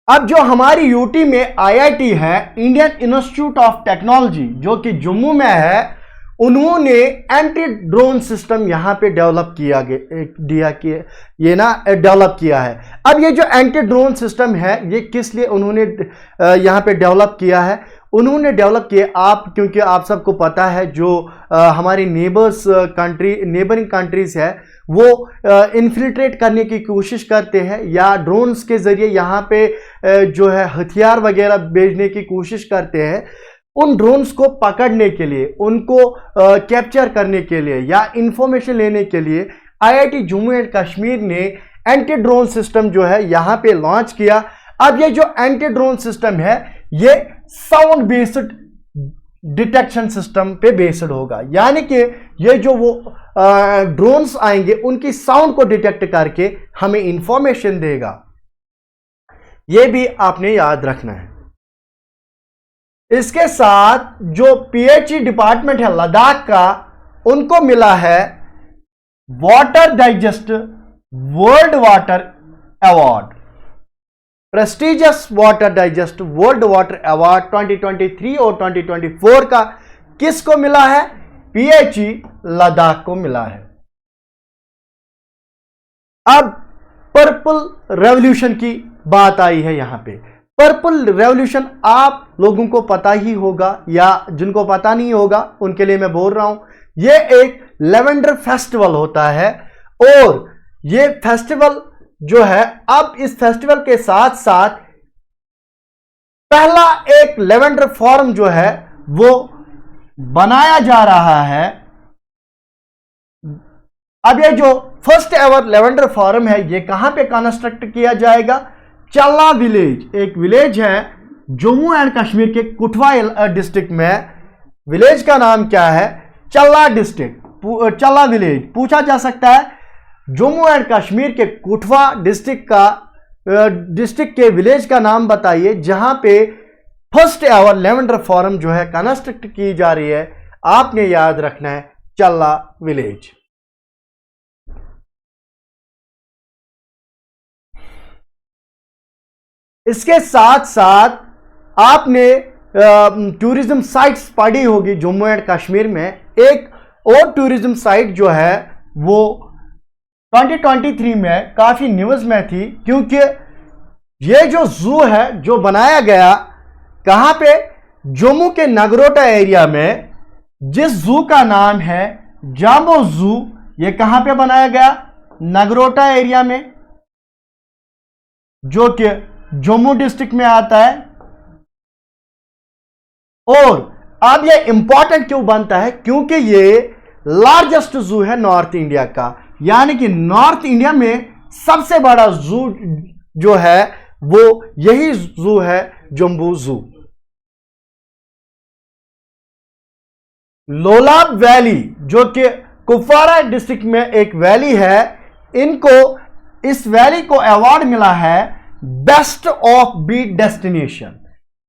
अब जो हमारी यूटी में IIT है इंडियन इंस्टीट्यूट ऑफ टेक्नोलॉजी जो कि जम्मू में है, उन्होंने एंटी ड्रोन सिस्टम यहां पे डेवलप डेवलप किया है। अब ये जो एंटी ड्रोन सिस्टम है ये किस लिए उन्होंने यहां पे डेवलप किया है? उन्होंने डेवलप किया क्योंकि आप सबको पता है जो हमारी नेबरिंग कंट्रीज है वो इन्फिल्ट्रेट करने की कोशिश करते हैं या ड्रोन्स के जरिए यहाँ पे जो है हथियार वगैरह भेजने की कोशिश करते हैं। उन ड्रोन्स को पकड़ने के लिए, उनको कैप्चर करने के लिए या इंफॉर्मेशन लेने के लिए IIT जम्मू एंड कश्मीर ने एंटी ड्रोन सिस्टम जो है यहाँ पे लॉन्च किया। अब ये जो एंटी ड्रोन सिस्टम है ये साउंड बेस्ड डिटेक्शन सिस्टम पे बेस्ड होगा, यानी कि ये जो वो ड्रोन्स आएंगे उनकी साउंड को डिटेक्ट करके हमें इंफॉर्मेशन देगा। ये भी आपने याद रखना है। इसके साथ जो PHE डिपार्टमेंट है लद्दाख का, उनको मिला है water digest world water award, prestigious water digest world water award 2023 और 2024 का किसको मिला है? PHE लद्दाख को मिला है। अब पर्पल रेवोल्यूशन की बात आई है यहां पे। पर्पल रेवोल्यूशन आप लोगों को पता ही होगा या जिनको पता नहीं होगा उनके लिए मैं बोल रहा हूं। यह एक लेवेंडर फेस्टिवल होता है और यह फेस्टिवल जो है, अब इस फेस्टिवल के साथ साथ पहला एक लेवेंडर फॉर्म जो है वो बनाया जा रहा है अब ये जो फर्स्ट एवर लेवेंडर फॉरम है ये कहां पे कंस्ट्रक्ट किया जाएगा? चल्ला विलेज, एक विलेज है जम्मू एंड कश्मीर के कुठवा डिस्ट्रिक्ट में। विलेज का नाम क्या है? चल्ला डिस्ट्रिक्ट, चल्ला विलेज। पूछा जा सकता है जम्मू एंड कश्मीर के कुठवा डिस्ट्रिक्ट के विलेज का नाम बताइए जहां पे फर्स्ट एवर लेवेंडर फॉरम जो है कंस्ट्रक्ट की जा रही है। आपने याद रखना है चल्ला विलेज। इसके साथ साथ आपने टूरिज्म साइट्स पढ़ी होगी जम्मू एंड कश्मीर में। एक और टूरिज्म साइट जो है वो 2023 में काफी न्यूज में थी, क्योंकि ये जो जू है जो बनाया गया कहां पे? जम्मू के नगरोटा एरिया में, जिस जू का नाम है जाम्बो जू। ये कहां पे बनाया गया? नगरोटा एरिया में, जो कि जम्मू डिस्ट्रिक्ट में आता है। और अब ये इंपॉर्टेंट क्यों बनता है? क्योंकि ये लार्जेस्ट जू है नॉर्थ इंडिया का, यानी कि नॉर्थ इंडिया में सबसे बड़ा जू जो है वो यही जू है, जम्बू जू। लोलाब वैली जो कि कुपवारा डिस्ट्रिक्ट में एक वैली है, इस वैली को अवार्ड मिला है बेस्ट ऑफ बीट डेस्टिनेशन।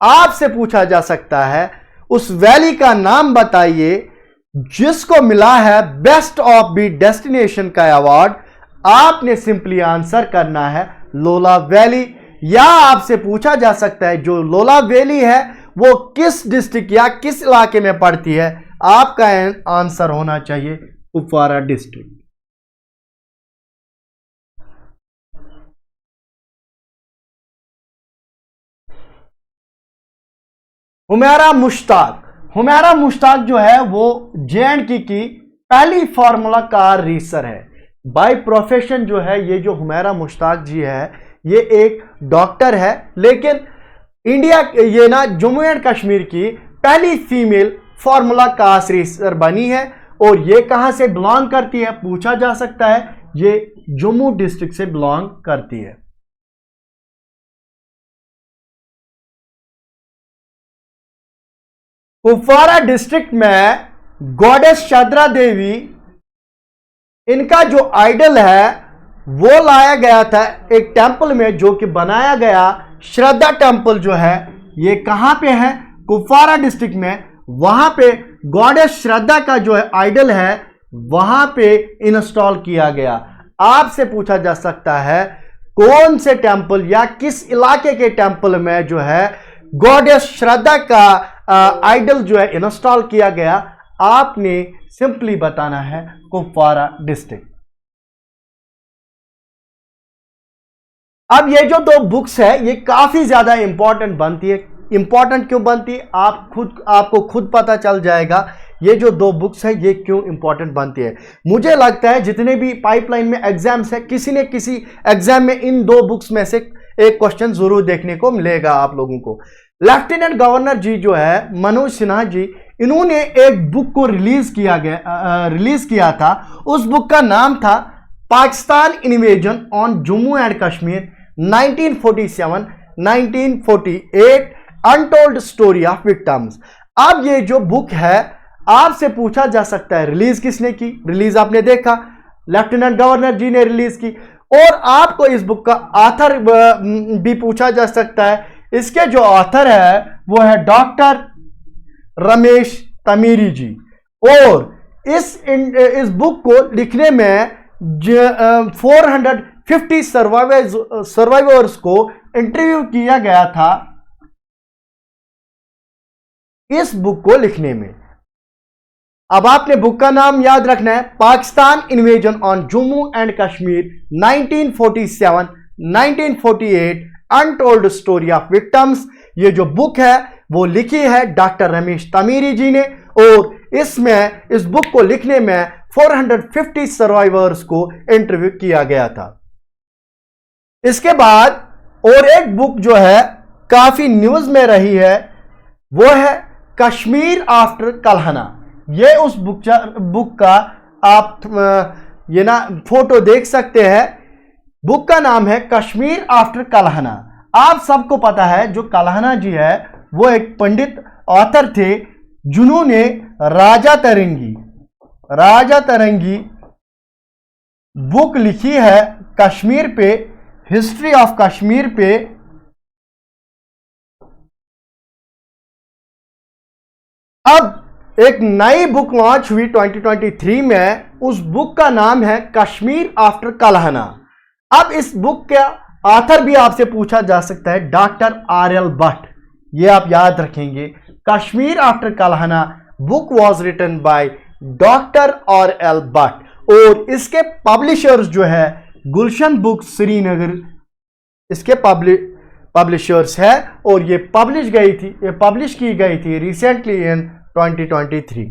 आपसे पूछा जा सकता है उस वैली का नाम बताइए जिसको मिला है बेस्ट ऑफ बीट डेस्टिनेशन का अवार्ड। आपने सिंपली आंसर करना है लोला वैली। या आपसे पूछा जा सकता है जो लोला वैली है वो किस डिस्ट्रिक्ट या किस इलाके में पड़ती है। आपका आंसर होना चाहिए कुपवारा डिस्ट्रिक्ट। हुमैरा मुश्ताक जो है वो जे&के की पहली फार्मूला कार रेसर है। बाय प्रोफेशन जो है ये जो हुमैरा मुश्ताक जी है ये एक डॉक्टर है, लेकिन ये ना जम्मू एंड कश्मीर की पहली फीमेल फार्मूला कार रेसर बनी है। और ये कहां से बिलोंग करती है? पूछा जा सकता है ये जम्मू डिस्ट्रिक्ट से बिलोंग करती है। कुपवारा डिस्ट्रिक्ट में गॉडेस श्रद्धा देवी, इनका जो आइडल है वो लाया गया था एक टेंपल में, जो कि बनाया गया श्रद्धा टेंपल जो है ये कहां पे है? कुपवारा डिस्ट्रिक्ट में। वहां पे गॉडेस श्रद्धा का जो है आइडल है वहां पे इंस्टॉल किया गया। आपसे पूछा जा सकता है कौन से टेंपल या किस इलाके के टेंपल में जो है गॉडेस श्रद्धा का आइडल जो है इंस्टॉल किया गया। आपने सिंपली बताना है कुपवारा डिस्ट्रिक्ट। अब ये जो दो बुक्स है ये काफी ज्यादा इंपॉर्टेंट बनती है। इंपॉर्टेंट क्यों बनती है आपको खुद पता चल जाएगा। ये जो दो बुक्स है ये क्यों इंपॉर्टेंट बनती है। मुझे लगता है जितने भी पाइपलाइन में एग्जाम्स है किसी न किसी एग्जाम में इन दो बुक्स में से एक क्वेश्चन जरूर देखने को मिलेगा आप लोगों को। लेफ्टिनेंट गवर्नर जी जो है मनोज सिन्हा जी, इन्होंने एक बुक को रिलीज किया था। उस बुक का नाम था Pakistan invasion on Jammu and Kashmir 1947-1948 untold story of victims. अब ये जो बुक है आपसे पूछा जा सकता है रिलीज किसने की? रिलीज आपने देखा लेफ्टिनेंट गवर्नर जी ने रिलीज की। और आपको इस बुक का ऑथर भी पूछा जा सकता है। इसके जो ऑथर है वो है डॉक्टर रमेश तमीरी जी। और इस बुक को लिखने में 450 सर्वाइवर्स को इंटरव्यू किया गया था इस बुक को लिखने में। अब आपने बुक का नाम याद रखना है Pakistan invasion on Jammu and Kashmir 1947-1948 untold story of victims. ये जो बुक है वो लिखी है डॉक्टर रमेश तमीरी जी ने। और इसमें इस बुक को लिखने में 450 सर्वाइवर्स को इंटरव्यू किया गया था। इसके बाद और एक बुक जो है काफी न्यूज में रही है वो है कश्मीर आफ्टर कल्हना। ये उस बुक का आप ये ना फोटो देख सकते हैं। बुक का नाम है कश्मीर आफ्टर कल्हना। आप सबको पता है जो कल्हना जी है वो एक पंडित ऑथर थे जिन्होंने राजा तरंगी बुक लिखी है कश्मीर पे, हिस्ट्री ऑफ कश्मीर पे। अब एक नई बुक लॉन्च हुई 2023 में, उस बुक का नाम है कश्मीर आफ्टर कल्हना। अब इस बुक का ऑथर भी आपसे पूछा जा सकता है डॉक्टर RL भट्ट, ये आप याद रखेंगे। Kashmir after Kalhana book was written by doctor RL Bhatt, और इसके पब्लिशर्स जो है गुलशन बुक श्रीनगर, इसके पब्लिशर्स है, और ये पब्लिश की गई थी रिसेंटली इन 2023।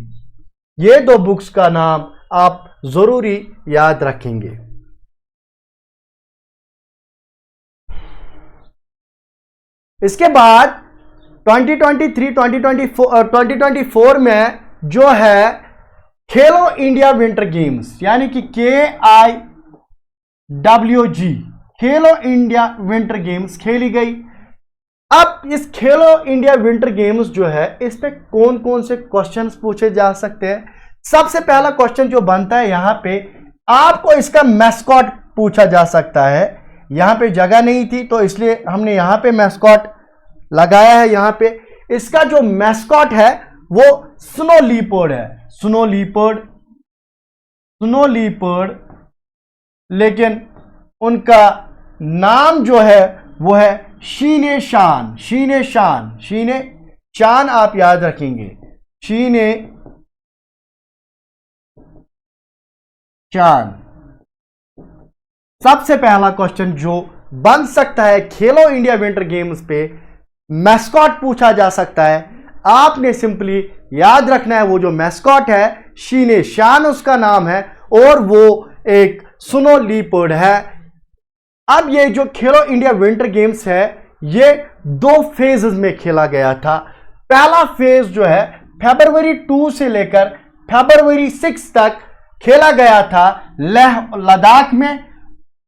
ये दो बुक्स का नाम आप जरूरी याद रखेंगे। इसके बाद 2023-2024 में जो है खेलो इंडिया विंटर गेम्स, यानी कि KIWG, खेलो इंडिया विंटर गेम्स खेली गई। अब इस खेलो इंडिया विंटर गेम्स जो है इस पे कौन कौन से क्वेश्चंस पूछे जा सकते हैं। सबसे पहला क्वेश्चन जो बनता है यहां पे, आपको इसका मैस्कॉट पूछा जा सकता है। यहां पे जगह नहीं थी तो इसलिए हमने यहां पे मैस्कॉट लगाया है। यहां पे इसका जो मैस्कॉट है वो स्नो लीपर्ड है, स्नो लीपर्ड, लेकिन उनका नाम जो है वो है शीने शान आप याद रखेंगे, शीने शान। सबसे पहला क्वेश्चन जो बन सकता है खेलो इंडिया विंटर गेम्स पे, मैस्कॉट पूछा जा सकता है। आपने सिंपली याद रखना है वो जो मैस्कॉट है शीने शान उसका नाम है, और वो एक स्नो लीपर्ड है। अब ये जो खेलो इंडिया विंटर गेम्स है ये 2 फेजेस में खेला गया था। पहला फेज जो है फरवरी 2 से लेकर फरवरी 6 तक खेला गया था लेह लद्दाख में,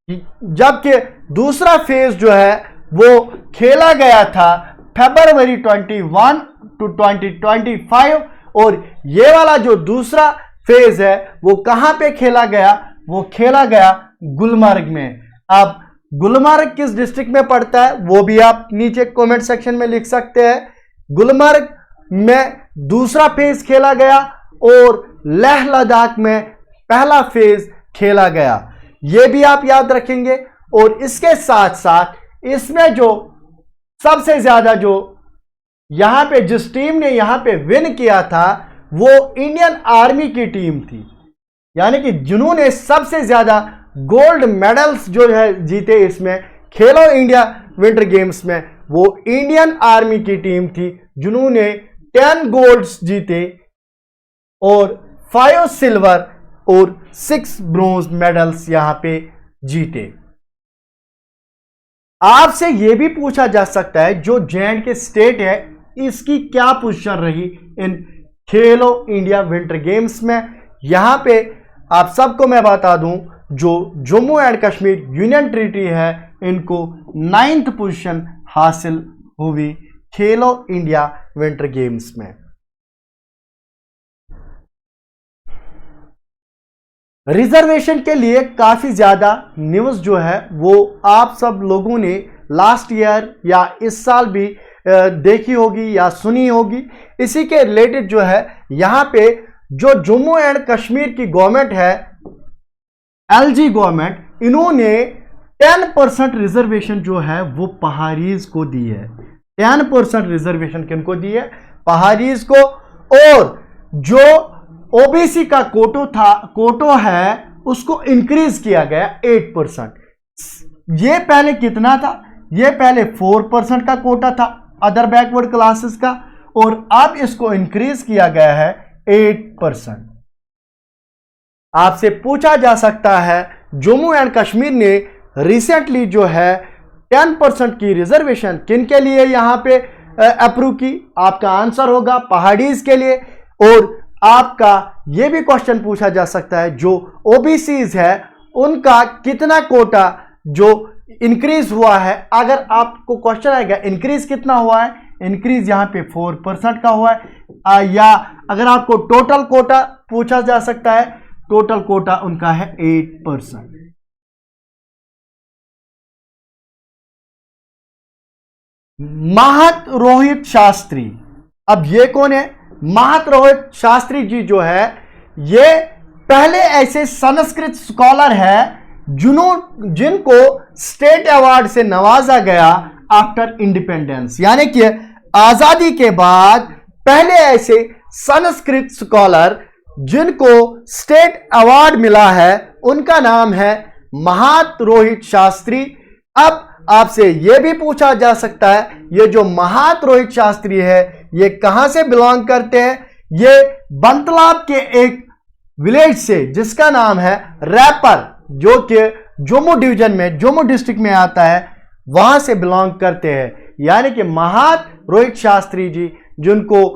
जबकि दूसरा फेज जो है वो खेला गया था फरवरी 21 to 2025, और ये वाला जो दूसरा फेज है वो कहां पे खेला गया, वो खेला गया गुलमर्ग में। अब गुलमर्ग किस डिस्ट्रिक्ट में पड़ता है वो भी आप नीचे कमेंट सेक्शन में लिख सकते हैं। गुलमर्ग में दूसरा फेज खेला गया और लेह लद्दाख में पहला फेज खेला गया, ये भी आप याद रखेंगे। और इसके साथ साथ इसमें जो सबसे ज्यादा जो यहां पे जिस टीम ने यहां पे विन किया था वो इंडियन आर्मी की टीम थी, यानी कि जिन्होंने सबसे ज्यादा गोल्ड मेडल्स जो है जीते इसमें खेलो इंडिया विंटर गेम्स में, वो इंडियन आर्मी की टीम थी जिन्होंने 10 गोल्ड्स जीते और 5 सिल्वर और 6 ब्रोंज मेडल्स यहां पे जीते। आपसे यह भी पूछा जा सकता है जो J&K स्टेट है इसकी क्या पोजीशन रही इन खेलो इंडिया विंटर गेम्स में। यहां पे आप सबको मैं बता दूं जो Jammu and Kashmir union territory है इनको 9th पोजीशन हासिल हुई खेलो इंडिया विंटर गेम्स में। रिजर्वेशन के लिए काफी ज्यादा न्यूज जो है वो आप सब लोगों ने लास्ट ईयर या इस साल भी देखी होगी या सुनी होगी। इसी के रिलेटेड जो है यहां पे जो जम्मू एंड कश्मीर की गवर्नमेंट है LG गवर्नमेंट, इन्होंने 10% रिजर्वेशन जो है वो पहाड़ीज को दी है। 10% रिजर्वेशन किनको दी है? पहाड़ीज को। और जो OBC का कोटो है उसको इंक्रीज किया गया 8%। ये पहले कितना था? ये पहले 4% का कोटा था अदर बैकवर्ड क्लासेस का, और अब इसको इंक्रीज किया गया है 8%। आपसे पूछा जा सकता है जम्मू एंड कश्मीर ने रिसेंटली जो है 10% की रिजर्वेशन किन के लिए यहां पे अप्रूव की? आपका आंसर होगा पहाड़ीज के लिए। और आपका ये भी क्वेश्चन पूछा जा सकता है, जो ओबीसीज है उनका कितना कोटा जो इंक्रीज हुआ है। अगर आपको क्वेश्चन आएगा इंक्रीज कितना हुआ है, इंक्रीज यहां पे 4% का हुआ है, या अगर आपको टोटल कोटा पूछा जा सकता है, टोटल कोटा उनका है 8%। महत रोहित शास्त्री, अब ये कौन है? महत रोहित शास्त्री जी जो है ये पहले ऐसे संस्कृत स्कॉलर है जिनको स्टेट अवार्ड से नवाजा गया आफ्टर इंडिपेंडेंस, यानी कि आजादी के बाद पहले ऐसे संस्कृत स्कॉलर जिनको स्टेट अवार्ड मिला है उनका नाम है महत रोहित शास्त्री। अब आपसे यह भी पूछा जा सकता है ये जो महत रोहित शास्त्री है ये कहां से बिलोंग करते हैं? ये बंतलाब के एक विलेज से जिसका नाम है रैपर, जो कि जम्मू डिवीजन में, जम्मू डिस्ट्रिक्ट में आता है, वहां से बिलोंग करते हैं। यानी कि महत रोहित शास्त्री जी जिनको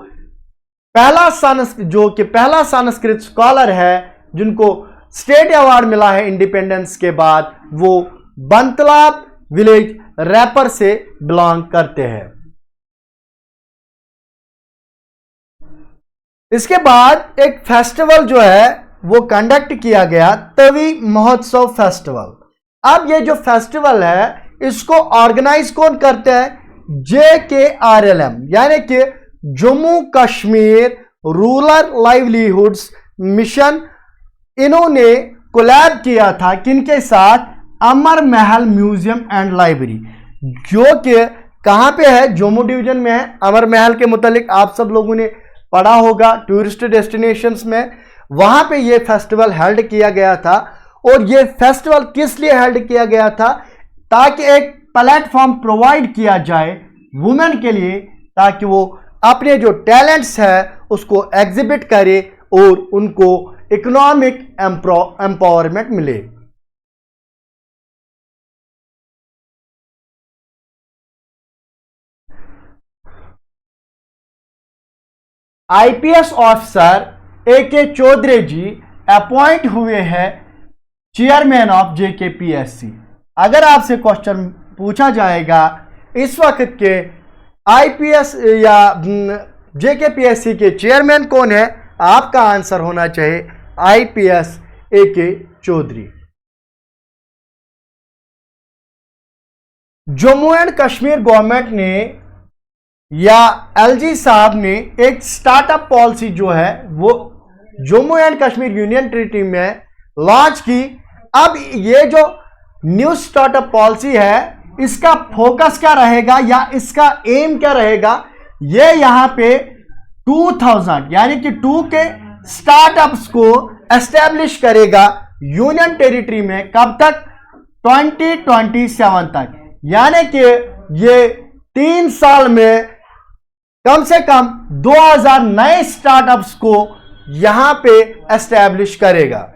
पहला संस्कृत स्कॉलर है जिनको स्टेट अवार्ड मिला है इंडिपेंडेंस के बाद, वो बंतलाब विलेज रैपर से बिलोंग करते हैं। इसके बाद एक फेस्टिवल जो है वो कंडक्ट किया गया, तवी महोत्सव फेस्टिवल। अब ये जो फेस्टिवल है इसको ऑर्गेनाइज कौन करते हैं? JKRLM, यानी कि Jammu Kashmir rural livelihoods mission. इन्होंने कोलैब किया था किनके साथ? अमर महल म्यूजियम एंड लाइब्रेरी, जो कि कहां पे है? जम्मू डिवीजन में है। अमर महल के मुतालिक आप सब लोगों ने पढ़ा होगा टूरिस्ट डेस्टिनेशंस में, वहां पे ये फेस्टिवल हेल्ड किया गया था। और ये फेस्टिवल किस लिए हेल्ड किया गया था? ताकि एक प्लेटफॉर्म प्रोवाइड किया जाए वुमेन के लिए, ताकि वो अपने जो टैलेंट्स है उसको एग्जिबिट करे और उनको इकोनॉमिक एम्पावरमेंट मिले। आईपीएस ऑफिसर AK चौधरी जी अपॉइंट हुए हैं चेयरमैन ऑफ JKPSC। अगर आपसे क्वेश्चन पूछा जाएगा इस वक्त के आईपीएस या JKPSC के चेयरमैन कौन है, आपका आंसर होना चाहिए IPS AK Chaudhary. Jammu and Kashmir government ने या LG साहब ने एक स्टार्टअप पॉलिसी जो है वो Jammu and Kashmir union territory में लॉन्च की। अब ये जो न्यू स्टार्टअप पॉलिसी है इसका फोकस क्या रहेगा या इसका एम क्या रहेगा? ये यहां पे 2000 यानी कि 2 के स्टार्टअप्स को एस्टेब्लिश करेगा यूनियन टेरिटरी में। कब तक? 2027 तक, यानी कि ये 3 साल में कम से कम 2000 नए स्टार्टअप्स को यहां पे एस्टैब्लिश करेगा।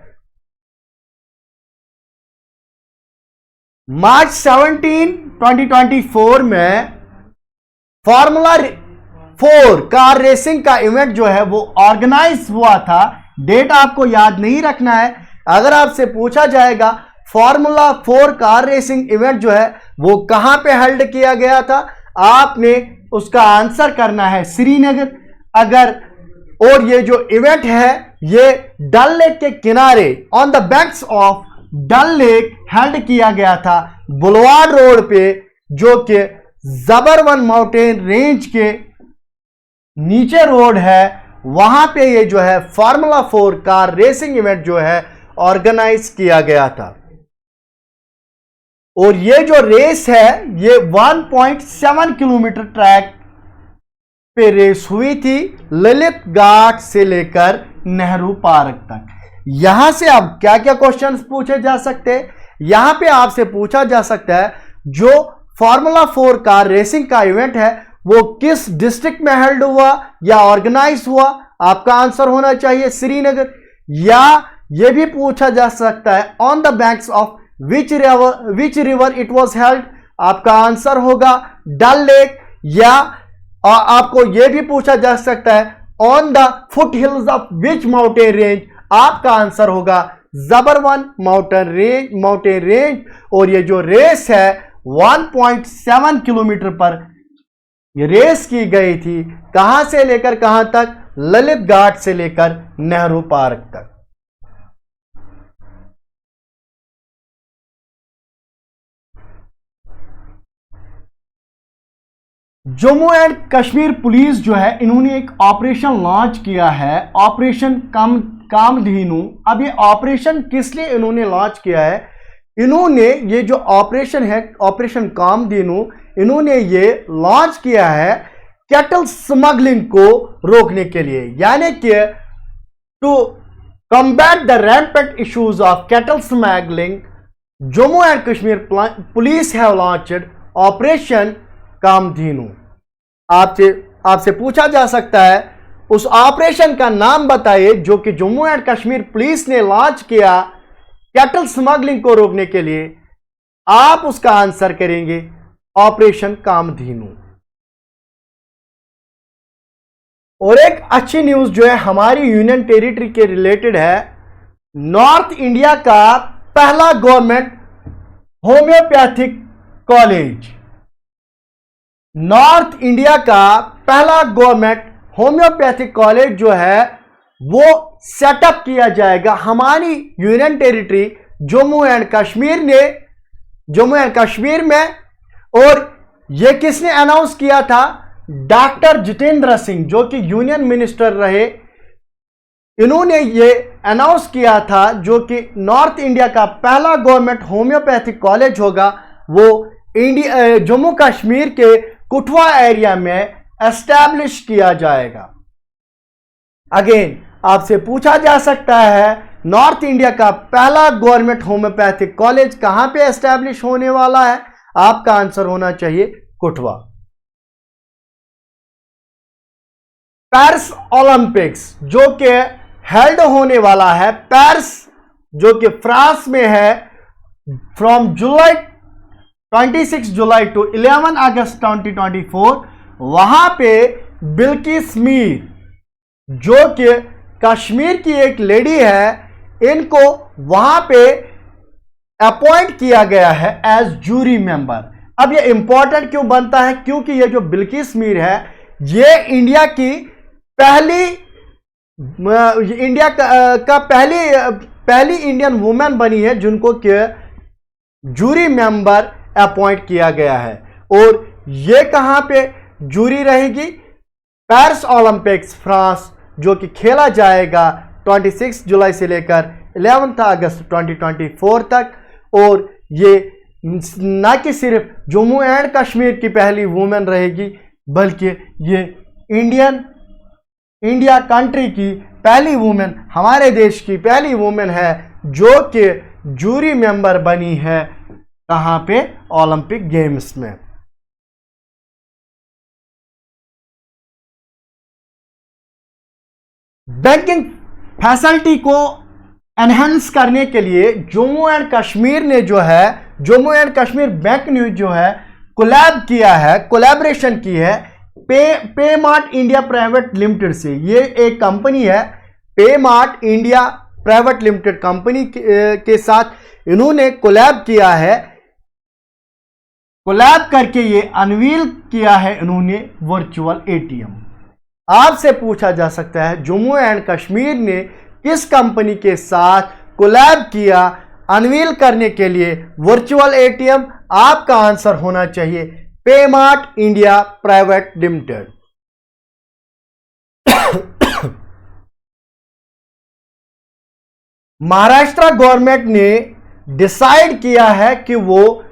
मार्च 17, 2024 में फॉर्मूला 4 कार रेसिंग का इवेंट जो है वो ऑर्गेनाइज हुआ था। डेट आपको याद नहीं रखना है। अगर आपसे पूछा जाएगा फॉर्मूला 4 कार रेसिंग इवेंट जो है वो कहां पे हेल्ड किया गया था, आपने उसका आंसर करना है श्रीनगर। अगर और ये जो इवेंट है ये डल लेक के किनारे on the banks of Dal lake held किया गया था, बुलवाड रोड पे, जो कि जबरवन माउंटेन रेंज के नीचे रोड है। वहां पे ये जो है फॉर्मूला 4 कार रेसिंग इवेंट जो है ऑर्गेनाइज किया गया था। और ये जो रेस है ये 1.7 किलोमीटर ट्रैक पे रेस हुई थी, ललित घाट से लेकर नेहरू पार्क तक। यहां से अब क्या क्या क्वेश्चंस पूछे जा सकते हैं? यहां पे आपसे पूछा जा सकता है जो फॉर्मूला 4 कार रेसिंग का इवेंट है वो किस डिस्ट्रिक्ट में हेल्ड हुआ या ऑर्गेनाइज हुआ? आपका आंसर होना चाहिए श्रीनगर। या यह भी पूछा जा सकता है on the banks of which river it was held? आपका आंसर होगा डल लेक। या आपको यह भी पूछा जा सकता है on the foot hills of which mountain range? आपका आंसर होगा ज़बरवन माउंटेन रेंज। और ये जो रेस है 1.7 किलोमीटर पर ये रेस की गई थी। कहां से लेकर कहां तक? ललित घाट से लेकर नेहरू पार्क तक। जम्मू एंड कश्मीर पुलिस जो है इन्होंने एक ऑपरेशन लॉन्च किया है, ऑपरेशन कामधेनु। अब ये ऑपरेशन किस लिए इन्होंने लॉन्च किया है? इन्होंने ये जो ऑपरेशन है ऑपरेशन कामधेनु, इन्होंने ये लॉन्च किया है कैटल स्मगलिंग को रोकने के लिए, यानी कि to combat the rampant issues of cattle smuggling Jammu and Kashmir police have launched operation Kamdhenu. आपसे पूछा जा सकता है उस ऑपरेशन का नाम बताइए जो कि जम्मू एंड कश्मीर पुलिस ने लॉन्च किया कैटल स्मगलिंग को रोकने के लिए। आप उसका आंसर करेंगे ऑपरेशन कामधेनु। और एक अच्छी न्यूज जो है हमारी यूनियन टेरिटरी के रिलेटेड है। नॉर्थ इंडिया का पहला government homeopathic college, north India का पहला गवर्नमेंट होम्योपैथिक कॉलेज जो है वो सेटअप किया जाएगा हमारी union territory Jammu and Kashmir में। और ये किसने अनाउंस किया था? डॉक्टर जितेंद्र सिंह जो कि यूनियन मिनिस्टर रहे, इन्होंने ये अनाउंस किया था जो कि नॉर्थ इंडिया का पहला गवर्नमेंट होम्योपैथिक कॉलेज होगा वो जम्मू कश्मीर के कुठवा एरिया में एस्टैब्लिश किया जाएगा। अगेन आपसे पूछा जा सकता है नॉर्थ इंडिया का पहला गवर्नमेंट होम्योपैथिक कॉलेज कहां पे एस्टैब्लिश होने वाला है? आपका आंसर होना चाहिए कुठवा। पेरिस ओलंपिक्स जो कि हेल्ड होने वाला है, पेरिस जो कि फ्रांस में है, फ्रॉम 26 जुलाई टू 11 अगस्त 2024। वहां पे बिल्किस मीर जो कि कश्मीर की एक लेडी है, इनको वहां पे अपॉइंट किया गया है एज जूरी मेंबर। अब ये इंपॉर्टेंट क्यों बनता है? क्योंकि ये जो बिल्किस मीर है ये इंडिया की पहली इंडियन वुमेन बनी है जिनको कि जूरी मेंबर अपॉइंट किया गया है। और ये कहां पे जूरी रहेगी? पेरिस ओलंपिक्स फ्रांस जो कि खेला जाएगा 26 जुलाई से लेकर 11 अगस्त 2024 तक। और ये ना कि सिर्फ जम्मू एंड कश्मीर की पहली वुमेन रहेगी बल्कि ये इंडिया कंट्री की पहली वुमेन, हमारे देश की पहली वुमेन है जो कि जूरी मेंबर बनी है कहां पे? ओलंपिक गेम्स में। बैंकिंग फैसिलिटी को एनहेंस करने के लिए जम्मू एंड कश्मीर ने जो है जम्मू एंड कश्मीर बैंक ने जो है कोलैबोरेशन की है पे मार्ट इंडिया प्राइवेट लिमिटेड से। ये एक कंपनी है पे mart India private limited company के साथ इन्होंने कोलैब किया है। कोलैब करके ये अनवील किया है इन्होंने वर्चुअल एटीएम। आपसे पूछा जा सकता है जम्मू एंड कश्मीर ने किस कंपनी के साथ कोलैब किया अनवील करने के लिए वर्चुअल एटीएम? आपका आंसर होना चाहिए पे mart India private limited. Maharashtra government ने डिसाइड किया है कि वो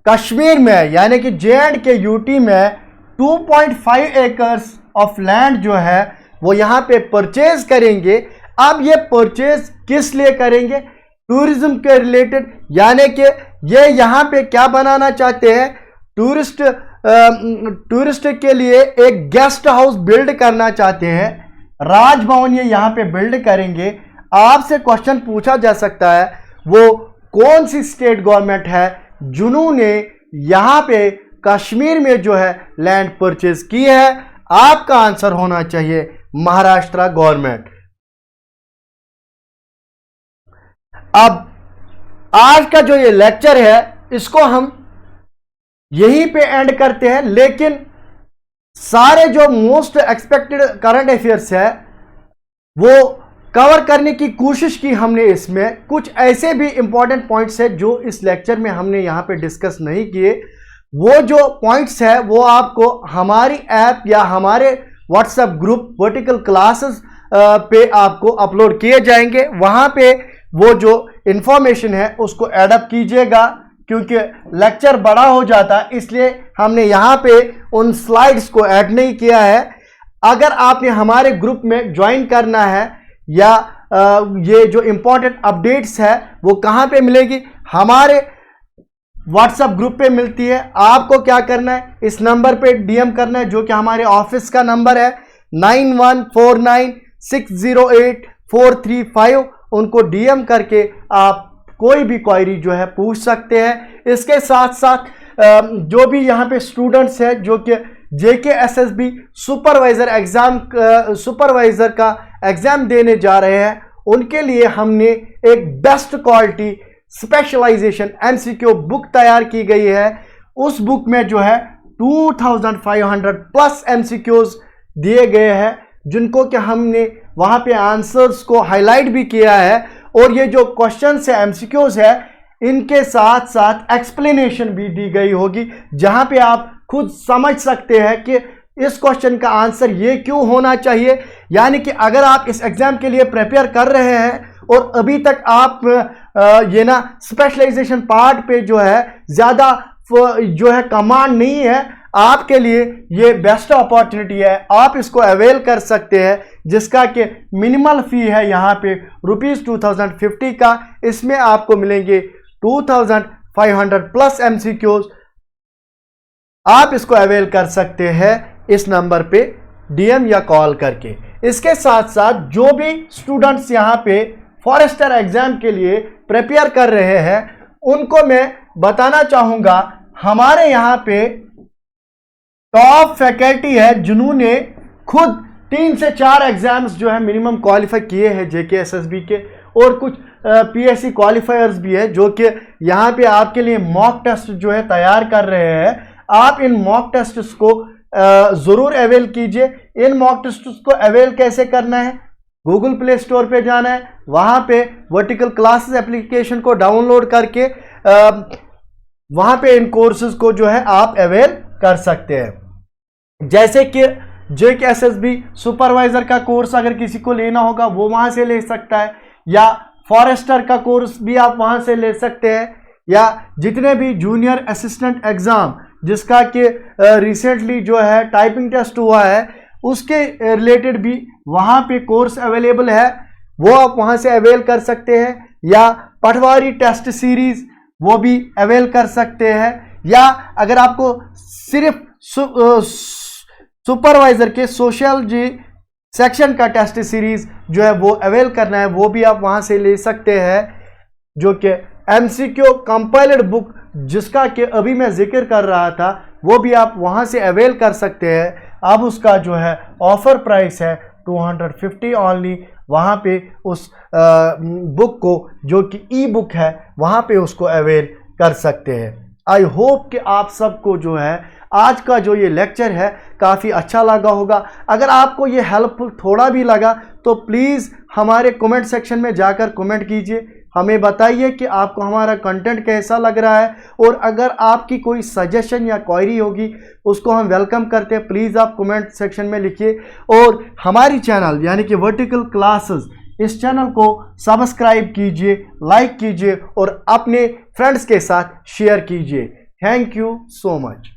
कश्मीर में यानी कि जे&के यूटी में 2.5 एकर्स ऑफ लैंड जो है वो यहां पे परचेज करेंगे। अब ये परचेज किस लिए करेंगे? टूरिज्म के रिलेटेड, यानी कि ये यहां पे क्या बनाना चाहते हैं? टूरिस्ट के लिए एक गेस्ट हाउस बिल्ड करना चाहते हैं, राजभवन ये यहां पे बिल्ड करेंगे। आपसे क्वेश्चन पूछा जा सकता है वो कौन सी स्टेट गवर्नमेंट है जिन्होंने यहां पे कश्मीर में जो है लैंड परचेज की है? आपका आंसर होना चाहिए महाराष्ट्र गवर्नमेंट। अब आज का जो ये लेक्चर है इसको हम यहीं पे एंड करते हैं, लेकिन सारे जो मोस्ट एक्सपेक्टेड करंट अफेयर्स है वो कवर करने की कोशिश की हमने। इसमें कुछ ऐसे भी इंपॉर्टेंट पॉइंट्स है जो इस लेक्चर में हमने यहां पे डिस्कस नहीं किए। वो जो पॉइंट्स है वो आपको हमारी ऐप या हमारे व्हाट्सएप ग्रुप वर्टिकल क्लासेस पे आपको अपलोड किए जाएंगे। वहां पे वो जो इंफॉर्मेशन है उसको एडअप कीजिएगा, क्योंकि लेक्चर बड़ा हो जाता है इसलिए हमने यहां पे उन स्लाइड्स को ऐड नहीं किया है। अगर आपने हमारे ग्रुप में ज्वाइन करना है या ये जो इंपॉर्टेंट अपडेट्स है वो कहां पे मिलेगी, हमारे व्हाट्सएप ग्रुप पे मिलती है। आपको क्या करना है, इस नंबर पे डीएम करना है जो कि हमारे ऑफिस का नंबर है 9149608435। उनको डीएम करके आप कोई भी क्वेरी जो है पूछ सकते हैं। इसके साथ साथ जो भी यहाँ पे स्टूडेंट्स हैं जो कि JKSSB सुपरवाइजर का एग्जाम देने जा रहे हैं, उनके लिए हमने एक best quality specialisation MCQ book तैयार की गई है। उस बुक में जो है 2500 प्लस MCQs दिए गए हैं, जिनको कि हमने वहां पे आंसर्स को हाईलाइट भी किया है। और ये जो क्वेश्चंस है MCQs है, इनके साथ साथ एक्सप्लेनेशन भी दी गई होगी, जहां पे आप खुद समझ सकते हैं कि इस क्वेश्चन का आंसर ये क्यों होना चाहिए। यानी कि अगर आप इस एग्जाम के लिए प्रिपेयर कर रहे हैं और अभी तक आप ये ना स्पेशलाइजेशन पार्ट पे जो है ज़्यादा जो है कमांड नहीं है, आपके लिए ये बेस्ट अपॉर्चुनिटी है। आप इसको अवेल कर सकते हैं, जिसका कि मिनिमल फी है यहाँ पे ₹2050 का। इसमें आपको मिलेंगे 2500 प्लस MCQs। आप इसको अवेल कर सकते हैं इस नंबर पे डीएम या कॉल करके। इसके साथ साथ जो भी स्टूडेंट्स यहाँ पे फॉरेस्टर एग्जाम के लिए प्रिपेयर कर रहे हैं, उनको मैं बताना चाहूंगा, हमारे यहाँ पे टॉप फैकल्टी है जिन्होंने खुद 3 से 4 एग्जाम्स जो है मिनिमम क्वालिफाई किए हैं JKSSB के, और कुछ PSC क्वालिफायर्स भी है जो कि यहाँ पे आपके लिए मॉक टेस्ट जो है तैयार कर रहे हैं। आप इन मॉक टेस्ट्स को ज़रूर अवेल कीजिए। इन मॉक टेस्ट्स को अवेल कैसे करना है, गूगल प्ले स्टोर पे जाना है, वहाँ पे वर्टिकल क्लासेस एप्लीकेशन को डाउनलोड करके वहाँ पे इन कोर्सेज को जो है आप अवेल कर सकते हैं। जैसे कि JKSSB सुपरवाइजर का कोर्स अगर किसी को लेना होगा वो वहाँ से ले सकता है, या फॉरेस्टर का कोर्स भी आप वहाँ से ले सकते हैं, या जितने भी जूनियर असिस्टेंट एग्ज़ाम जिसका कि रिसेंटली जो है टाइपिंग टेस्ट हुआ है, उसके रिलेटेड भी वहाँ पे कोर्स अवेलेबल है, वो आप वहाँ से अवेल कर सकते हैं। या पटवारी टेस्ट सीरीज़ वो भी अवेल कर सकते हैं, या अगर आपको सिर्फ सुपरवाइजर के सोशियोलॉजी सेक्शन का टेस्ट सीरीज जो है वो अवेल करना है, वो भी आप वहाँ से ले सकते हैं, जो कि MCQ कंपाइल्ड बुक जिसका कि अभी मैं जिक्र कर रहा था, वो भी आप वहाँ से अवेल कर सकते हैं। अब उसका जो है ऑफर प्राइस है 250 ओनली। वहाँ पे उस बुक को जो कि ई बुक है वहाँ पे उसको अवेल कर सकते हैं। आई होप कि आप सबको जो है आज का जो ये लेक्चर है काफ़ी अच्छा लगा होगा। अगर आपको ये हेल्पफुल थोड़ा भी लगा तो प्लीज़ हमारे कमेंट सेक्शन में जाकर कमेंट कीजिए, हमें बताइए कि आपको हमारा कंटेंट कैसा लग रहा है, और अगर आपकी कोई सजेशन या क्वेरी होगी उसको हम वेलकम करते हैं। प्लीज़ आप कमेंट सेक्शन में लिखिए, और हमारी चैनल यानी कि वर्टिकल क्लासेस, इस चैनल को सब्सक्राइब कीजिए, लाइक कीजिए और अपने फ्रेंड्स के साथ शेयर कीजिए। Thank you so much.